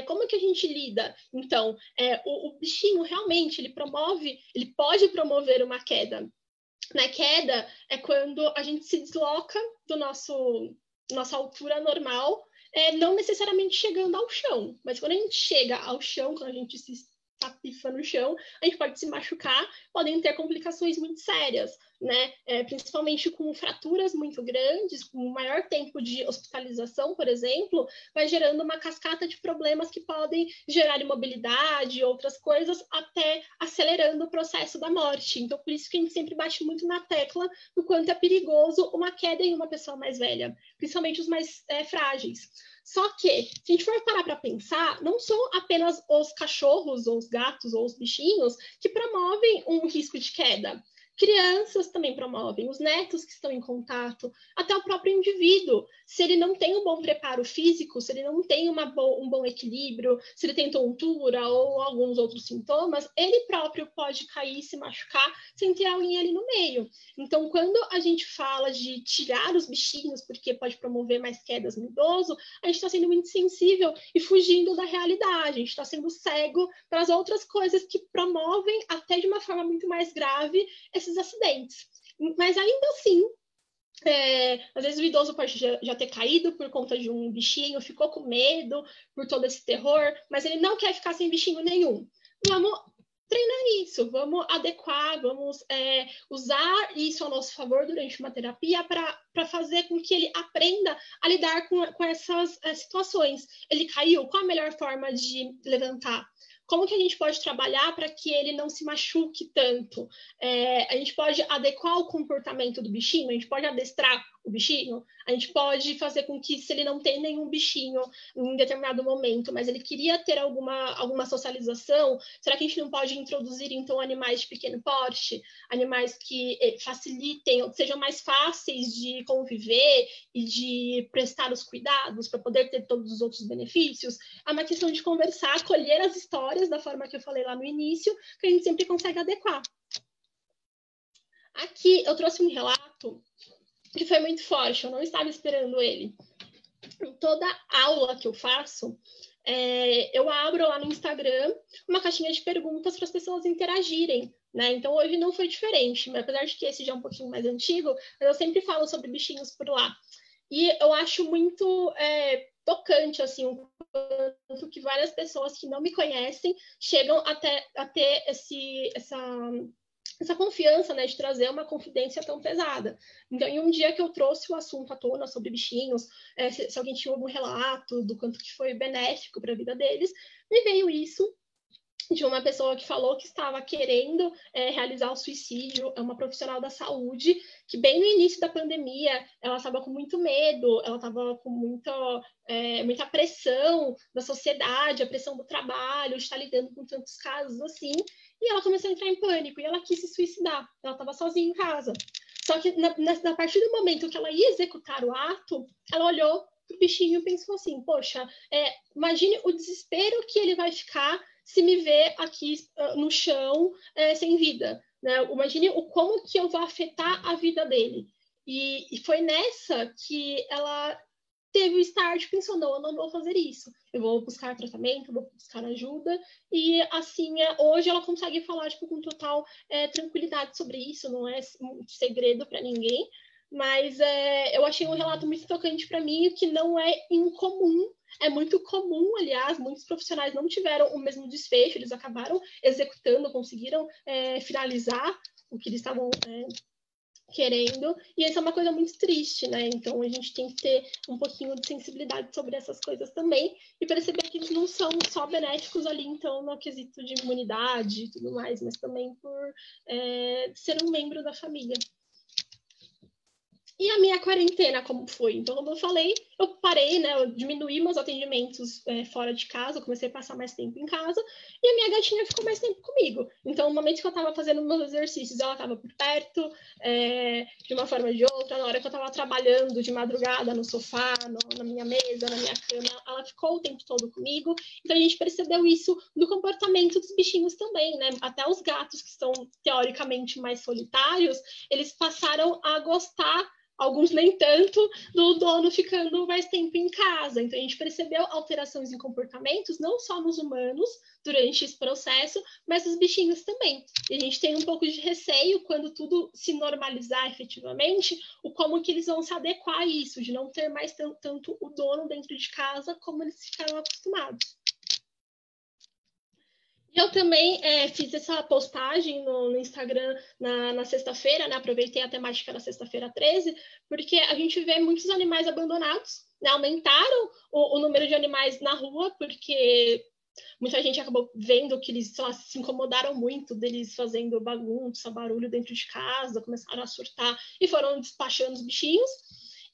Como que a gente lida? Então, o bichinho realmente, ele pode promover uma queda. Na queda é quando a gente se desloca do nossa altura normal, não necessariamente chegando ao chão, mas quando a gente chega ao chão, quando a gente se tapifa no chão, a gente pode se machucar, podem ter complicações muito sérias, né? Principalmente com fraturas muito grandes, com um maior tempo de hospitalização, por exemplo, vai gerando uma cascata de problemas que podem gerar imobilidade e outras coisas, até acelerando o processo da morte. Então, por isso que a gente sempre bate muito na tecla do quanto é perigoso uma queda em uma pessoa mais velha, principalmente os mais frágeis. Só que, se a gente for parar para pensar, não são apenas os cachorros, ou os gatos, ou os bichinhos que promovem um risco de queda. Crianças também promovem, os netos que estão em contato, até o próprio indivíduo. Se ele não tem um bom preparo físico, se ele não tem um bom equilíbrio, se ele tem tontura ou alguns outros sintomas, ele próprio pode cair e se machucar sem ter alguém ali no meio. Então, quando a gente fala de tirar os bichinhos, porque pode promover mais quedas no idoso, a gente está sendo muito sensível e fugindo da realidade, a gente está sendo cego para as outras coisas que promovem, até de uma forma muito mais grave, esses acidentes. Mas ainda assim, às vezes o idoso pode já ter caído por conta de um bichinho, ficou com medo por todo esse terror, mas ele não quer ficar sem bichinho nenhum. Vamos treinar isso, vamos adequar, vamos usar isso a nosso favor durante uma terapia para fazer com que ele aprenda a lidar com essas situações. Ele caiu, qual a melhor forma de levantar? Como que a gente pode trabalhar para que ele não se machuque tanto? A gente pode adequar o comportamento do bichinho, a gente pode adestrar o bichinho, a gente pode fazer com que, se ele não tem nenhum bichinho em determinado momento, mas ele queria ter alguma socialização, será que a gente não pode introduzir, então, animais de pequeno porte, animais que facilitem, sejam mais fáceis de conviver e de prestar os cuidados para poder ter todos os outros benefícios? É uma questão de conversar, acolher as histórias da forma que eu falei lá no início, que a gente sempre consegue adequar. Aqui eu trouxe um relato que foi muito forte, eu não estava esperando ele. Em toda aula que eu faço, eu abro lá no Instagram uma caixinha de perguntas para as pessoas interagirem, né? Então hoje não foi diferente, mas apesar de que esse já é um pouquinho mais antigo, eu sempre falo sobre bichinhos por lá. E eu acho muito tocante, assim, o quanto que várias pessoas que não me conhecem chegam a ter essa confiança, né, de trazer uma confidência tão pesada. Então, em um dia que eu trouxe o assunto à tona sobre bichinhos, se alguém tinha algum relato do quanto que foi benéfico para a vida deles, me veio isso de uma pessoa que falou que estava querendo realizar o suicídio, é uma profissional da saúde, que bem no início da pandemia, ela estava com muito medo, ela estava com muita pressão da sociedade, a pressão do trabalho, de estar lidando com tantos casos assim, e ela começou a entrar em pânico, e ela quis se suicidar, ela estava sozinha em casa. Só que, a partir do momento que ela ia executar o ato, ela olhou pro bichinho e pensou assim, poxa, imagine o desespero que ele vai ficar se me ver aqui no chão sem vida, né? Imagine como que eu vou afetar a vida dele. E foi nessa que ela teve o start, pensou, não, eu não vou fazer isso. Eu vou buscar tratamento, eu vou buscar ajuda. E assim, hoje ela consegue falar com total tranquilidade sobre isso, não é um segredo para ninguém. Mas eu achei um relato muito tocante para mim, que não é incomum. É muito comum, aliás, muitos profissionais não tiveram o mesmo desfecho, eles acabaram executando, conseguiram finalizar o que eles estavam querendo, e isso é uma coisa muito triste, né? Então a gente tem que ter um pouquinho de sensibilidade sobre essas coisas também, e perceber que eles não são só benéficos ali, então, no quesito de imunidade e tudo mais, mas também por ser um membro da família. E a minha quarentena, como foi? Então, como eu falei, eu parei, né? Eu diminuí meus atendimentos fora de casa, eu comecei a passar mais tempo em casa, e a minha gatinha ficou mais tempo comigo. Então, no momento que eu estava fazendo meus exercícios, ela estava por perto, de uma forma ou de outra. Na hora que eu estava trabalhando de madrugada no sofá, na minha mesa, na minha cama, ela ficou o tempo todo comigo. Então, a gente percebeu isso no comportamento dos bichinhos também, né? Até os gatos, que são teoricamente mais solitários, eles passaram a gostar, alguns nem tanto, do dono ficando mais tempo em casa. Então, a gente percebeu alterações em comportamentos, não só nos humanos, durante esse processo, mas nos bichinhos também. E a gente tem um pouco de receio, quando tudo se normalizar efetivamente, como que eles vão se adequar a isso, de não ter mais tanto o dono dentro de casa, como eles ficaram acostumados. Eu também fiz essa postagem no Instagram na sexta-feira, né? Aproveitei a temática da sexta-feira 13, porque a gente vê muitos animais abandonados, né? Aumentaram o número de animais na rua, porque muita gente acabou vendo que eles, sei lá, se incomodaram muito deles fazendo bagunça, barulho dentro de casa, começaram a surtar e foram despachando os bichinhos.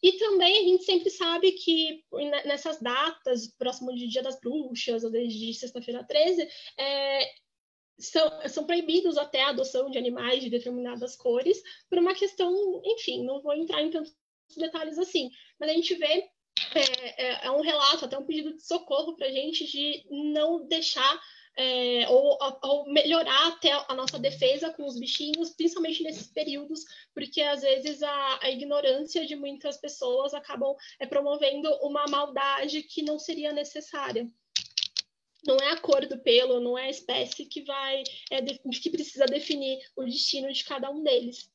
E também a gente sempre sabe que nessas datas, próximo de Dia das Bruxas, ou desde sexta-feira 13, são proibidos até a adoção de animais de determinadas cores, por uma questão, enfim, não vou entrar em tantos detalhes assim, mas a gente vê um relato, até um pedido de socorro para a gente de não deixar ou melhorar até a nossa defesa com os bichinhos, principalmente nesses períodos, porque às vezes a ignorância de muitas pessoas acabam promovendo uma maldade que não seria necessária. Não é a cor do pelo, não é a espécie que que precisa definir o destino de cada um deles.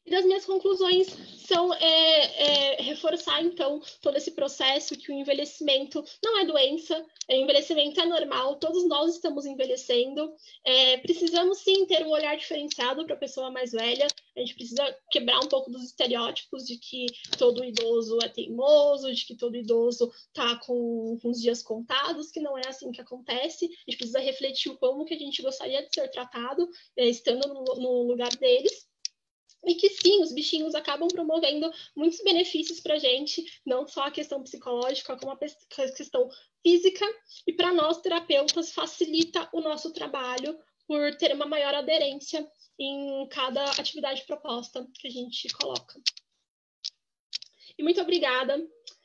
E das minhas conclusões são reforçar, então, todo esse processo que o envelhecimento não é doença, o envelhecimento é normal, todos nós estamos envelhecendo, precisamos sim ter um olhar diferenciado para a pessoa mais velha, a gente precisa quebrar um pouco dos estereótipos de que todo idoso é teimoso, de que todo idoso está com os dias contados, que não é assim que acontece, a gente precisa refletir como que a gente gostaria de ser tratado, estando no lugar deles. E que sim, os bichinhos acabam promovendo muitos benefícios para a gente, não só a questão psicológica, como a questão física, e para nós, terapeutas, facilita o nosso trabalho por ter uma maior aderência em cada atividade proposta que a gente coloca. E muito obrigada.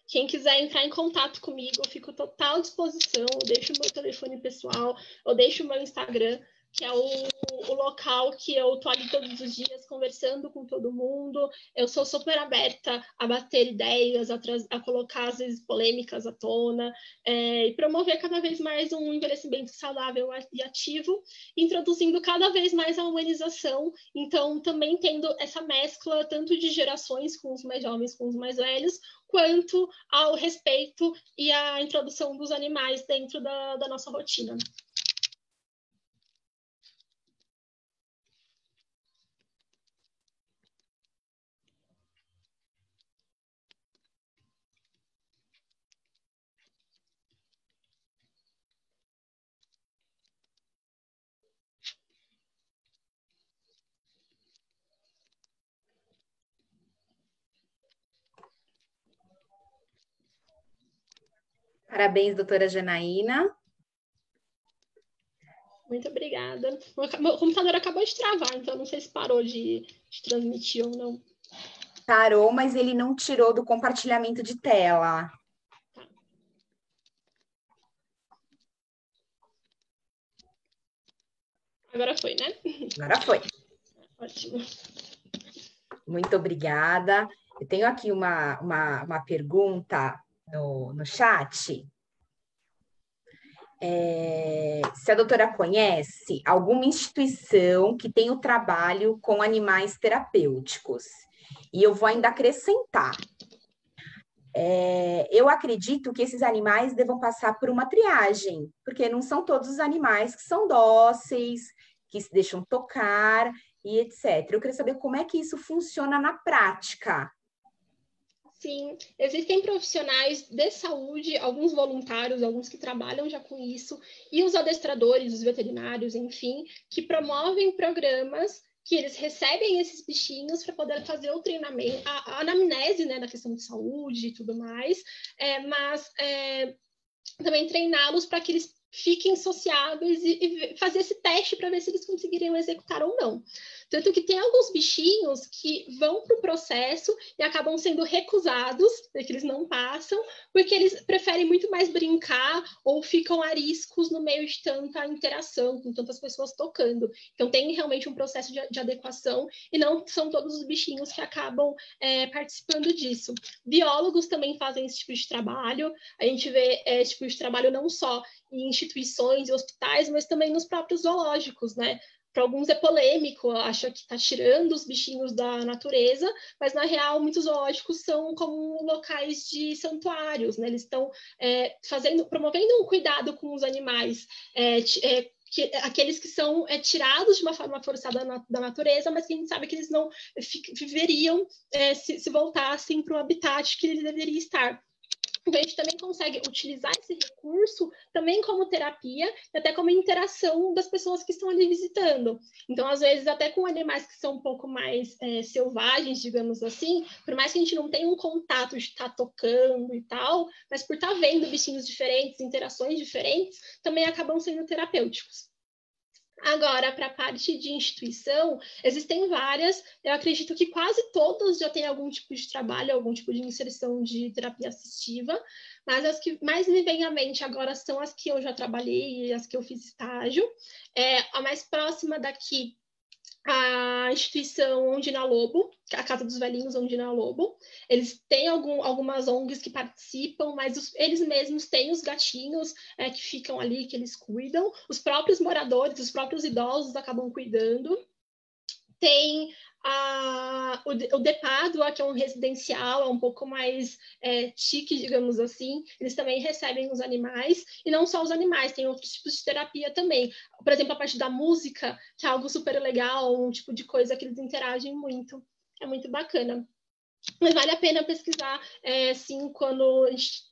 Quem quiser entrar em contato comigo, eu fico total à disposição, eu deixo o meu telefone pessoal, eu deixo o meu Instagram, que é o local que eu estou ali todos os dias conversando com todo mundo. Eu sou super aberta a bater ideias, a colocar, às vezes, polêmicas à tona, e promover cada vez mais um envelhecimento saudável e ativo, introduzindo cada vez mais a humanização, então também tendo essa mescla tanto de gerações, com os mais jovens, com os mais velhos, quanto ao respeito e a introdução dos animais dentro da nossa rotina. Parabéns, doutora Janaína. Muito obrigada. O computador acabou de travar, então não sei se parou de transmitir ou não. Parou, mas ele não tirou do compartilhamento de tela. Tá. Agora foi, né? Agora foi. Ótimo. Muito obrigada. Eu tenho aqui uma pergunta no chat. Se a doutora conhece alguma instituição que tem o trabalho com animais terapêuticos. E eu vou ainda acrescentar. Eu acredito que esses animais devam passar por uma triagem, porque não são todos os animais que são dóceis, que se deixam tocar e etc. Eu queria saber como é que isso funciona na prática. Sim, existem profissionais de saúde, alguns voluntários, alguns que trabalham já com isso, e os adestradores, os veterinários, enfim, que promovem programas que eles recebem esses bichinhos para poder fazer o treinamento, a anamnese, né, da questão de saúde e tudo mais, mas também treiná-los para que eles fiquem sociáveis e fazer esse teste para ver se eles conseguiriam executar ou não. Tanto que tem alguns bichinhos que vão para o processo e acabam sendo recusados, que eles não passam, porque eles preferem muito mais brincar ou ficam ariscos no meio de tanta interação, com tantas pessoas tocando. Então tem realmente um processo de adequação e não são todos os bichinhos que acabam participando disso. Biólogos também fazem esse tipo de trabalho, a gente vê esse tipo de trabalho não só em instituições e hospitais, mas também nos próprios zoológicos, né? Para alguns é polêmico, acha que está tirando os bichinhos da natureza, mas na real muitos zoológicos são como locais de santuários, né? Eles estão promovendo um cuidado com os animais, aqueles que são tirados de uma forma forçada da natureza, mas que a gente sabe que eles não viveriam se voltassem para o habitat que eles deveriam estar. Então, a gente também consegue utilizar esse recurso também como terapia e até como interação das pessoas que estão ali visitando. Então, às vezes, até com animais que são um pouco mais selvagens, digamos assim, por mais que a gente não tenha um contato de estar tocando e tal, mas por estar vendo bichinhos diferentes, interações diferentes, também acabam sendo terapêuticos. Agora, para a parte de instituição, existem várias, eu acredito que quase todas já têm algum tipo de trabalho, algum tipo de inserção de terapia assistiva, mas as que mais me vêm à mente agora são as que eu já trabalhei e as que eu fiz estágio. A mais próxima daqui, a instituição Ondina Lobo, a Casa dos Velhinhos Ondina Lobo. Eles têm algumas ONGs que participam, mas eles mesmos têm os gatinhos que ficam ali, que eles cuidam. Os próprios moradores, os próprios idosos acabam cuidando. Tem o De Pádua, que é um residencial, é um pouco mais chique, digamos assim. Eles também recebem os animais, e não só os animais, tem outros tipos de terapia também. Por exemplo, a parte da música, que é algo super legal, um tipo de coisa que eles interagem muito. É muito bacana. Mas vale a pena pesquisar, sim,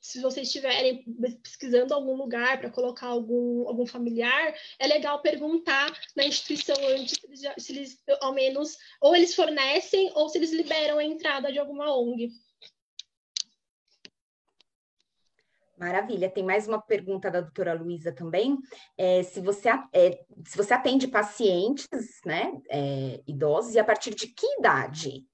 se vocês estiverem pesquisando algum lugar para colocar algum familiar, é legal perguntar na instituição antes se eles, ao menos, ou eles fornecem ou se eles liberam a entrada de alguma ONG. Maravilha. Tem mais uma pergunta da doutora Luísa também. Se você atende pacientes, né, idosos, e a partir de que idade?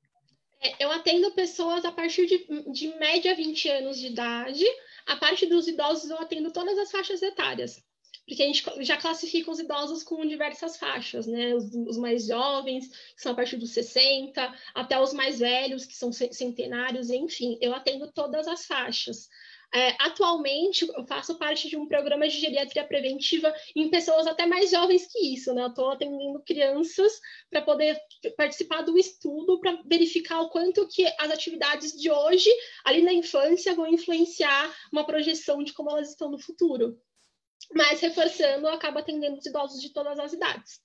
Eu atendo pessoas a partir de média 20 anos de idade. A parte dos idosos, eu atendo todas as faixas etárias. Porque a gente já classifica os idosos com diversas faixas, né? Os mais jovens, que são a partir dos 60, até os mais velhos, que são centenários, enfim. Eu atendo todas as faixas. Atualmente, eu faço parte de um programa de geriatria preventiva em pessoas até mais jovens que isso, né? Eu estou atendendo crianças para poder participar do estudo, para verificar o quanto que as atividades de hoje, ali na infância, vão influenciar uma projeção de como elas estão no futuro. Mas, reforçando, eu acabo atendendo os idosos de todas as idades.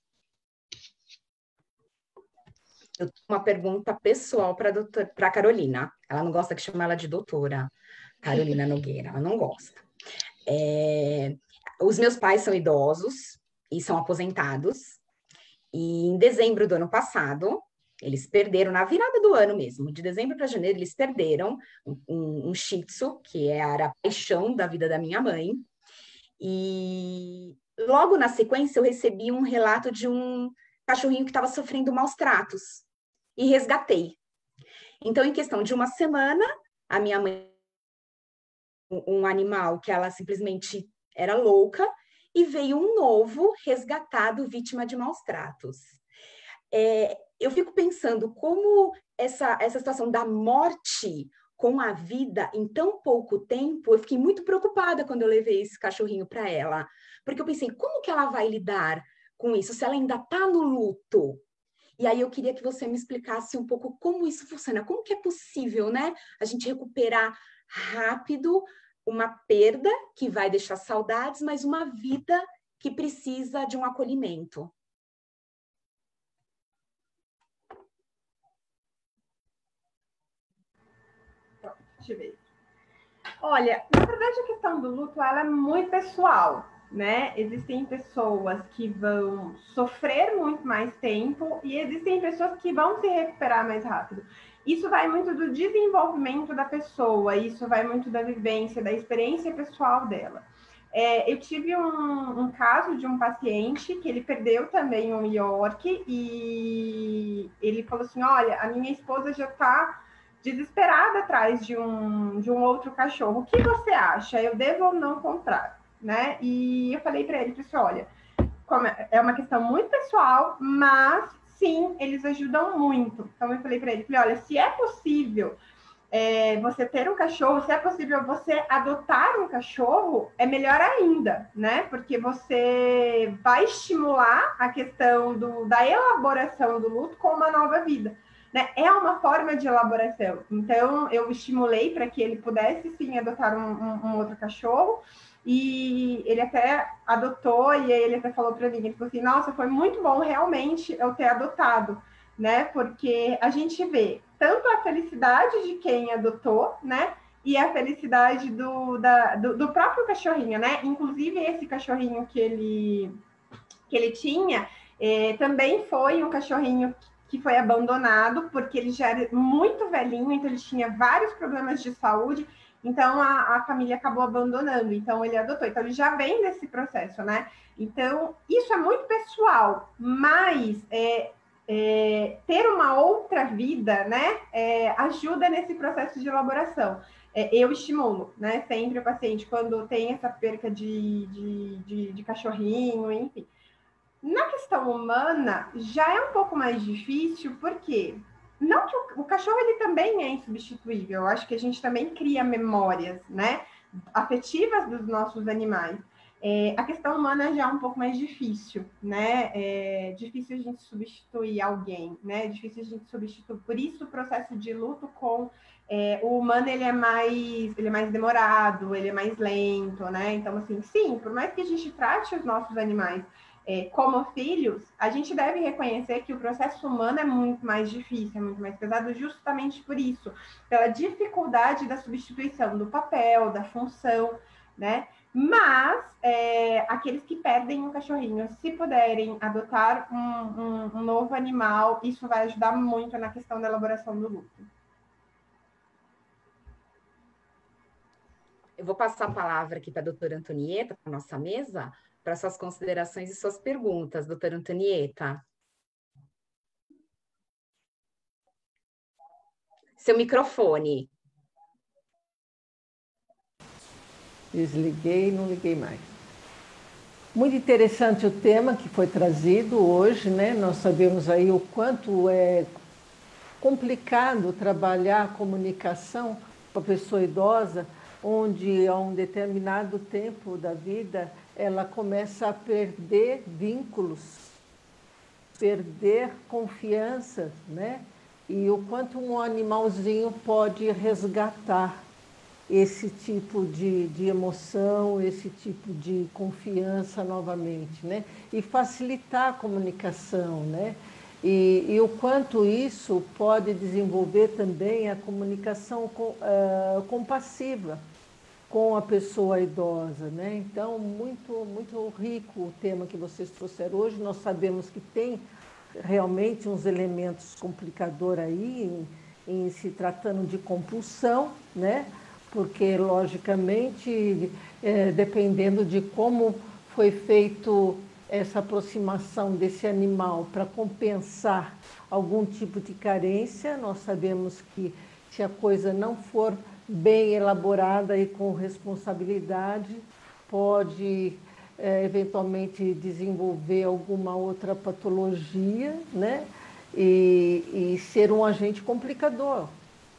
Eu tenho uma pergunta pessoal para a Carolina. Ela não gosta que chame ela de doutora. Carolina Nogueira, ela não gosta. Os meus pais são idosos e são aposentados. E em dezembro do ano passado, eles perderam, na virada do ano mesmo, de dezembro para janeiro, eles perderam um Shih Tzu, que era a paixão da vida da minha mãe. E logo na sequência, eu recebi um relato de um cachorrinho que estava sofrendo maus tratos. E resgatei. Então, em questão de uma semana, a minha mãe, um animal que ela simplesmente era louca, e veio um novo resgatado vítima de maus tratos. Eu fico pensando como essa situação da morte com a vida em tão pouco tempo, eu fiquei muito preocupada quando eu levei esse cachorrinho para ela, porque eu pensei, como que ela vai lidar com isso, se ela ainda está no luto? E aí eu queria que você me explicasse um pouco como isso funciona, como que é possível, né, a gente recuperar rápido uma perda que vai deixar saudades, mas uma vida que precisa de um acolhimento. Deixa eu ver. Olha, na verdade a questão do luto ela é muito pessoal, né? Existem pessoas que vão sofrer muito mais tempo e existem pessoas que vão se recuperar mais rápido. Isso vai muito do desenvolvimento da pessoa, isso vai muito da vivência, da experiência pessoal dela. Eu tive um caso de um paciente que ele perdeu também um York e ele falou assim, olha, a minha esposa já está desesperada atrás de um outro cachorro. O que você acha? Eu devo ou não comprar? Né? E eu falei para ele, olha, é uma questão muito pessoal, mas sim, eles ajudam muito. Então eu falei para ele, olha, se é possível você ter um cachorro, se é possível você adotar um cachorro, é melhor ainda, né? Porque você vai estimular a questão da elaboração do luto com uma nova vida. Né? É uma forma de elaboração. Então, eu estimulei para que ele pudesse, sim, adotar um outro cachorro, e ele até adotou, e aí ele até falou para mim, ele falou assim, nossa, foi muito bom realmente eu ter adotado, né? Porque a gente vê tanto a felicidade de quem adotou, né? e a felicidade do próprio cachorrinho, né? Inclusive, esse cachorrinho que ele tinha também foi um cachorrinho que foi abandonado, porque ele já era muito velhinho, então ele tinha vários problemas de saúde, então a família acabou abandonando, então ele adotou. Então ele já vem desse processo, né? Então, isso é muito pessoal, mas ter uma outra vida, né, ajuda nesse processo de elaboração. Eu estimulo, né, sempre o paciente, quando tem essa perca de cachorrinho, enfim. Na questão humana, já é um pouco mais difícil, porque não que o cachorro ele também é insubstituível, eu acho que a gente também cria memórias, né, afetivas dos nossos animais. A questão humana já é um pouco mais difícil, né? É difícil a gente substituir alguém, né? É difícil a gente substituir. Por isso, o processo de luto com o humano ele é mais demorado, ele é mais lento, né? Então, assim, sim, por mais que a gente trate os nossos animais como filhos, a gente deve reconhecer que o processo humano é muito mais difícil, é muito mais pesado, justamente por isso, pela dificuldade da substituição do papel, da função, né? Mas aqueles que perdem um cachorrinho, se puderem adotar um novo animal, isso vai ajudar muito na questão da elaboração do luto. Eu vou passar a palavra aqui para a doutora Antonieta, para a nossa mesa, para suas considerações e suas perguntas, doutora Antonieta. Seu microfone. Desliguei e não liguei mais. Muito interessante o tema que foi trazido hoje, né? Nós sabemos aí o quanto é complicado trabalhar a comunicação com a pessoa idosa, onde a um determinado tempo da vida ela começa a perder vínculos, perder confiança, né? E o quanto um animalzinho pode resgatar esse tipo de emoção, esse tipo de confiança novamente, né? E facilitar a comunicação, né? E o quanto isso pode desenvolver também a comunicação compassiva com a pessoa idosa, né? Então, muito rico o tema que vocês trouxeram hoje. Nós sabemos que tem realmente uns elementos complicadores aí em se tratando de compulsão, né? Porque, logicamente, dependendo de como foi feito essa aproximação desse animal para compensar algum tipo de carência, nós sabemos que se a coisa não for bem elaborada e com responsabilidade, pode eventualmente desenvolver alguma outra patologia, né? E ser um agente complicador,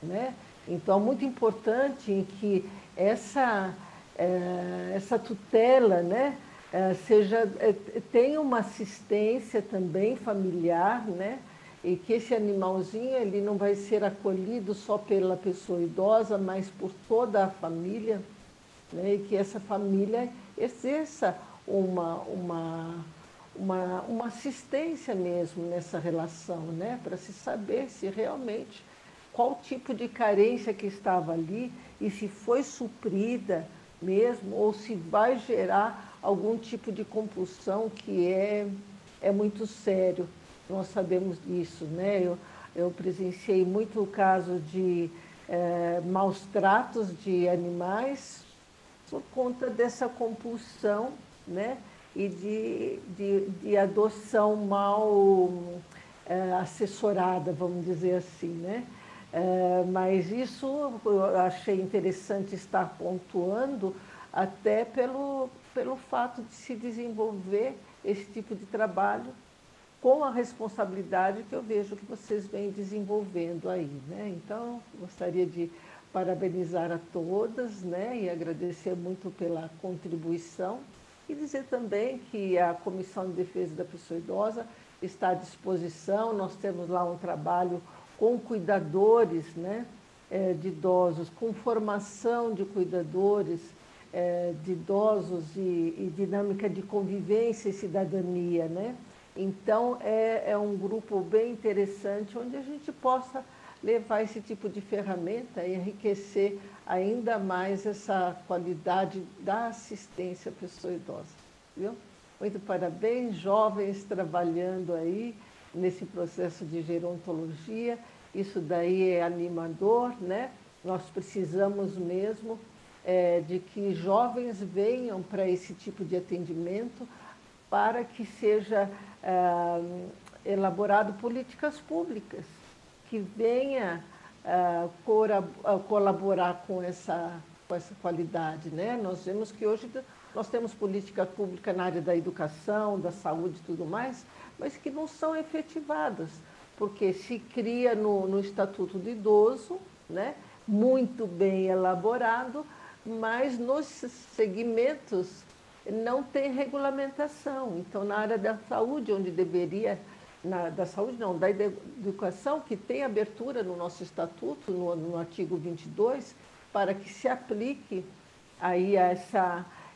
né? Então, é muito importante que essa tutela, né, tenha uma assistência também familiar, né, e que esse animalzinho ele não vai ser acolhido só pela pessoa idosa, mas por toda a família, né, e que essa família exerça uma assistência mesmo nessa relação, né, para se saber se realmente qual tipo de carência que estava ali e se foi suprida mesmo ou se vai gerar algum tipo de compulsão que é muito sério. Nós sabemos disso, né? Eu presenciei muito o caso de maus tratos de animais por conta dessa compulsão, né? E de adoção mal assessorada, vamos dizer assim, né? Mas isso eu achei interessante estar pontuando até pelo fato de se desenvolver esse tipo de trabalho com a responsabilidade que eu vejo que vocês vêm desenvolvendo aí, né? Então, gostaria de parabenizar a todas, né? E agradecer muito pela contribuição e dizer também que a Comissão de Defesa da Pessoa Idosa está à disposição. Nós temos lá um trabalho com cuidadores, né, de idosos, com formação de cuidadores de idosos e dinâmica de convivência e cidadania, né? Então, é um grupo bem interessante, onde a gente possa levar esse tipo de ferramenta e enriquecer ainda mais essa qualidade da assistência à pessoa idosa. Viu? Muito parabéns, jovens trabalhando aí nesse processo de gerontologia. Isso daí é animador, né? Nós precisamos mesmo de que jovens venham para esse tipo de atendimento para que seja elaborado políticas públicas que venha colaborar com essa qualidade, né? Nós vemos que hoje nós temos política pública na área da educação, da saúde e tudo mais, mas que não são efetivadas, porque se cria no Estatuto do Idoso, né? Muito bem elaborado, mas nos segmentos não tem regulamentação. Então, na área da saúde, onde deveria, da saúde não, da educação, que tem abertura no nosso estatuto, no artigo 22, para que se aplique aí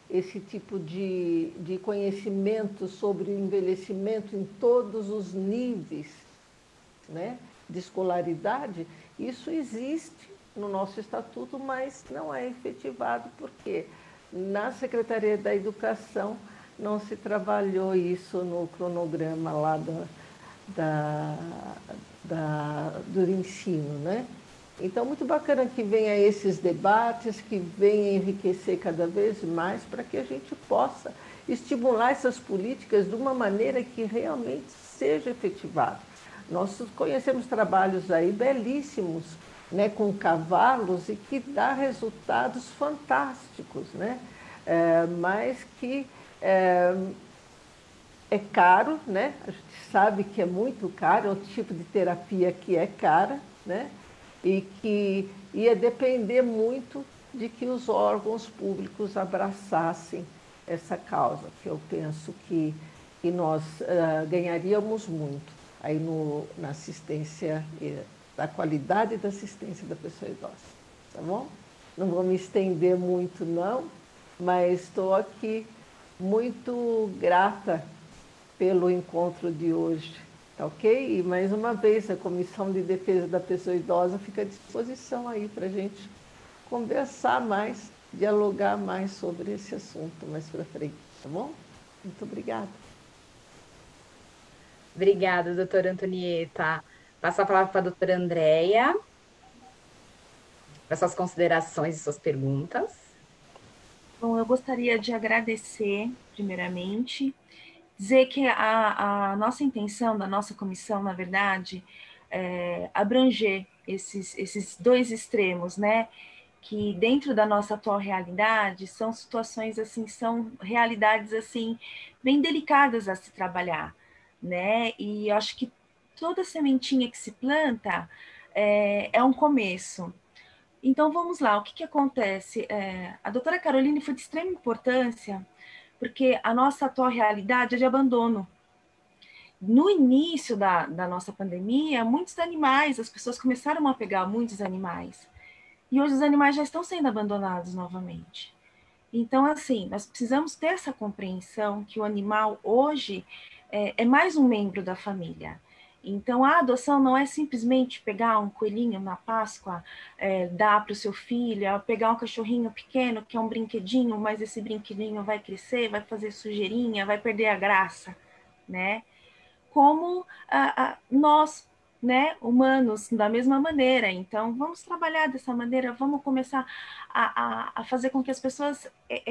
esse tipo de conhecimento sobre o envelhecimento em todos os níveis, né, de escolaridade. Isso existe no nosso estatuto, mas não é efetivado, porque na Secretaria da Educação não se trabalhou isso no cronograma lá do ensino, né? Então, muito bacana que venha esses debates, que venha enriquecer cada vez mais, para que a gente possa estimular essas políticas de uma maneira que realmente seja efetivada. Nós conhecemos trabalhos aí belíssimos, né, com cavalos, e que dá resultados fantásticos, né? Mas que é caro, né? A gente sabe que é muito caro, é um tipo de terapia que é cara, né? E que ia depender muito de que os órgãos públicos abraçassem essa causa, que eu penso que nós ganharíamos muito aí na assistência, da qualidade da assistência da pessoa idosa, tá bom? Não vou me estender muito, não, mas estou aqui muito grata pelo encontro de hoje, tá ok? E mais uma vez, a Comissão de Defesa da Pessoa Idosa fica à disposição aí para a gente conversar mais, dialogar mais sobre esse assunto mais para frente, tá bom? Muito obrigada. Obrigada, doutora Antonieta. Passo a palavra para a doutora Andréia, para suas considerações e suas perguntas. Bom, eu gostaria de agradecer, primeiramente, dizer que a nossa intenção da nossa comissão, na verdade, é abranger esses dois extremos, né? Que dentro da nossa atual realidade são situações assim, são realidades assim bem delicadas a se trabalhar, né? E eu acho que toda sementinha que se planta é um começo. Então vamos lá, o que acontece? A doutora Caroline foi de extrema importância, porque a nossa atual realidade é de abandono. No início da nossa pandemia, muitos animais, as pessoas começaram a pegar muitos animais. E hoje os animais já estão sendo abandonados novamente. Então, assim, nós precisamos ter essa compreensão que o animal hoje é mais um membro da família. Então, a adoção não é simplesmente pegar um coelhinho na Páscoa, dar para o seu filho, pegar um cachorrinho pequeno, que é um brinquedinho, mas esse brinquedinho vai crescer, vai fazer sujeirinha, vai perder a graça, né? Como nós, né, humanos, da mesma maneira. Então, vamos trabalhar dessa maneira, vamos começar a fazer com que as pessoas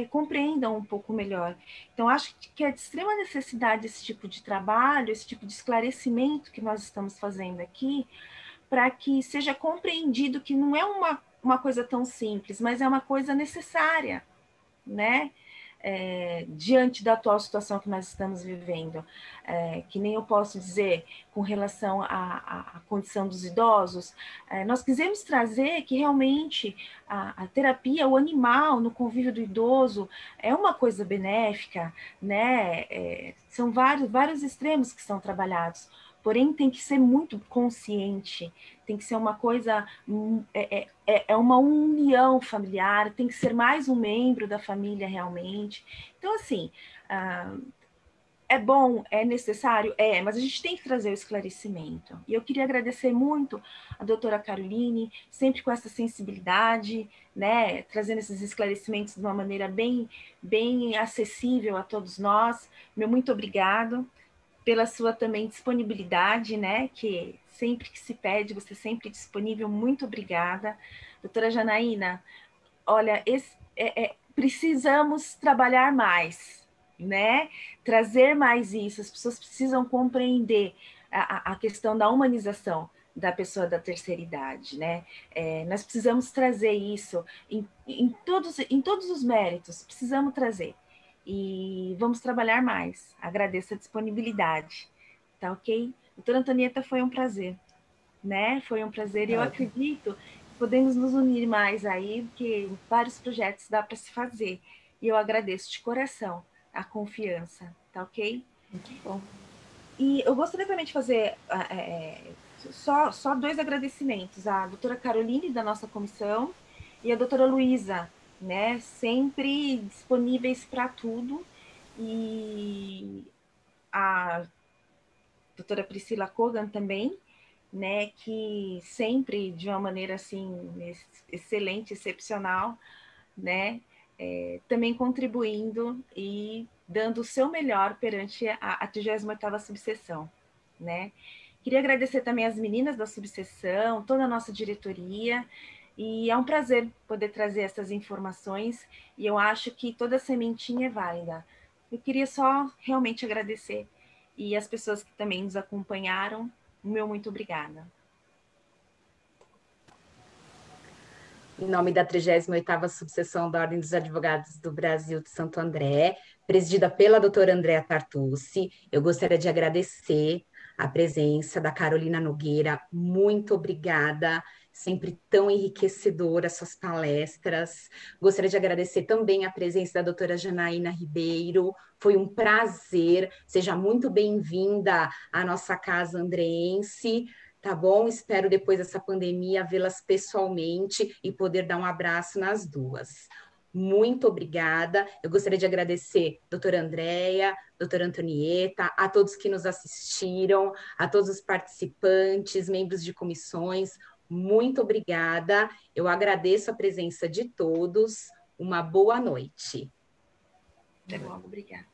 compreendam um pouco melhor. Então, acho que é de extrema necessidade esse tipo de trabalho, esse tipo de esclarecimento que nós estamos fazendo aqui, para que seja compreendido que não é uma coisa tão simples, mas é uma coisa necessária, né? Diante da atual situação que nós estamos vivendo, que nem eu posso dizer com relação à condição dos idosos, nós quisemos trazer que realmente a terapia, o animal no convívio do idoso é uma coisa benéfica, né? São vários extremos que são trabalhados, porém tem que ser muito consciente, tem que ser uma coisa, uma união familiar, tem que ser mais um membro da família realmente. Então, assim, é bom, é necessário? Mas a gente tem que trazer o esclarecimento. E eu queria agradecer muito a doutora Caroline, sempre com essa sensibilidade, né, trazendo esses esclarecimentos de uma maneira bem, bem acessível a todos nós. Meu muito obrigado pela sua também disponibilidade, né, que sempre que se pede, você é sempre disponível. Muito obrigada. Doutora Janaína, olha, precisamos trabalhar mais, né? Trazer mais isso. As pessoas precisam compreender a questão da humanização da pessoa da terceira idade, né? Nós precisamos trazer isso em todos os méritos, precisamos trazer. E vamos trabalhar mais. Agradeço a disponibilidade, tá ok? Doutora Antonieta, foi um prazer, né? Foi um prazer e eu acredito que podemos nos unir mais aí, porque vários projetos dá para se fazer. E eu agradeço de coração a confiança, tá ok? Muito bom. E eu gostaria também de fazer só 2 agradecimentos, a doutora Caroline, da nossa comissão, e a doutora Luísa, né? Sempre disponíveis para tudo. E a doutora Priscila Kogan também, né, que sempre de uma maneira assim excelente, excepcional, né, também contribuindo e dando o seu melhor perante a 38ª subseção, né. Queria agradecer também as meninas da subseção, toda a nossa diretoria, e é um prazer poder trazer essas informações, e eu acho que toda sementinha é válida. Eu queria só realmente agradecer, e as pessoas que também nos acompanharam, meu muito obrigada. Em nome da 38ª Subseção da Ordem dos Advogados do Brasil de Santo André, presidida pela doutora Andréa Tartucci, eu gostaria de agradecer a presença da Carolina Nogueira. Muito obrigada, sempre tão enriquecedora suas palestras. Gostaria de agradecer também a presença da doutora Janaína Ribeiro. Foi um prazer, seja muito bem-vinda à nossa casa andreense. Tá bom? Espero depois dessa pandemia vê-las pessoalmente e poder dar um abraço nas duas. Muito obrigada. Eu gostaria de agradecer a doutora Andréia, doutora Antonieta, a todos que nos assistiram, a todos os participantes, membros de comissões. Muito obrigada. Eu agradeço a presença de todos. Uma boa noite. Até logo, obrigada.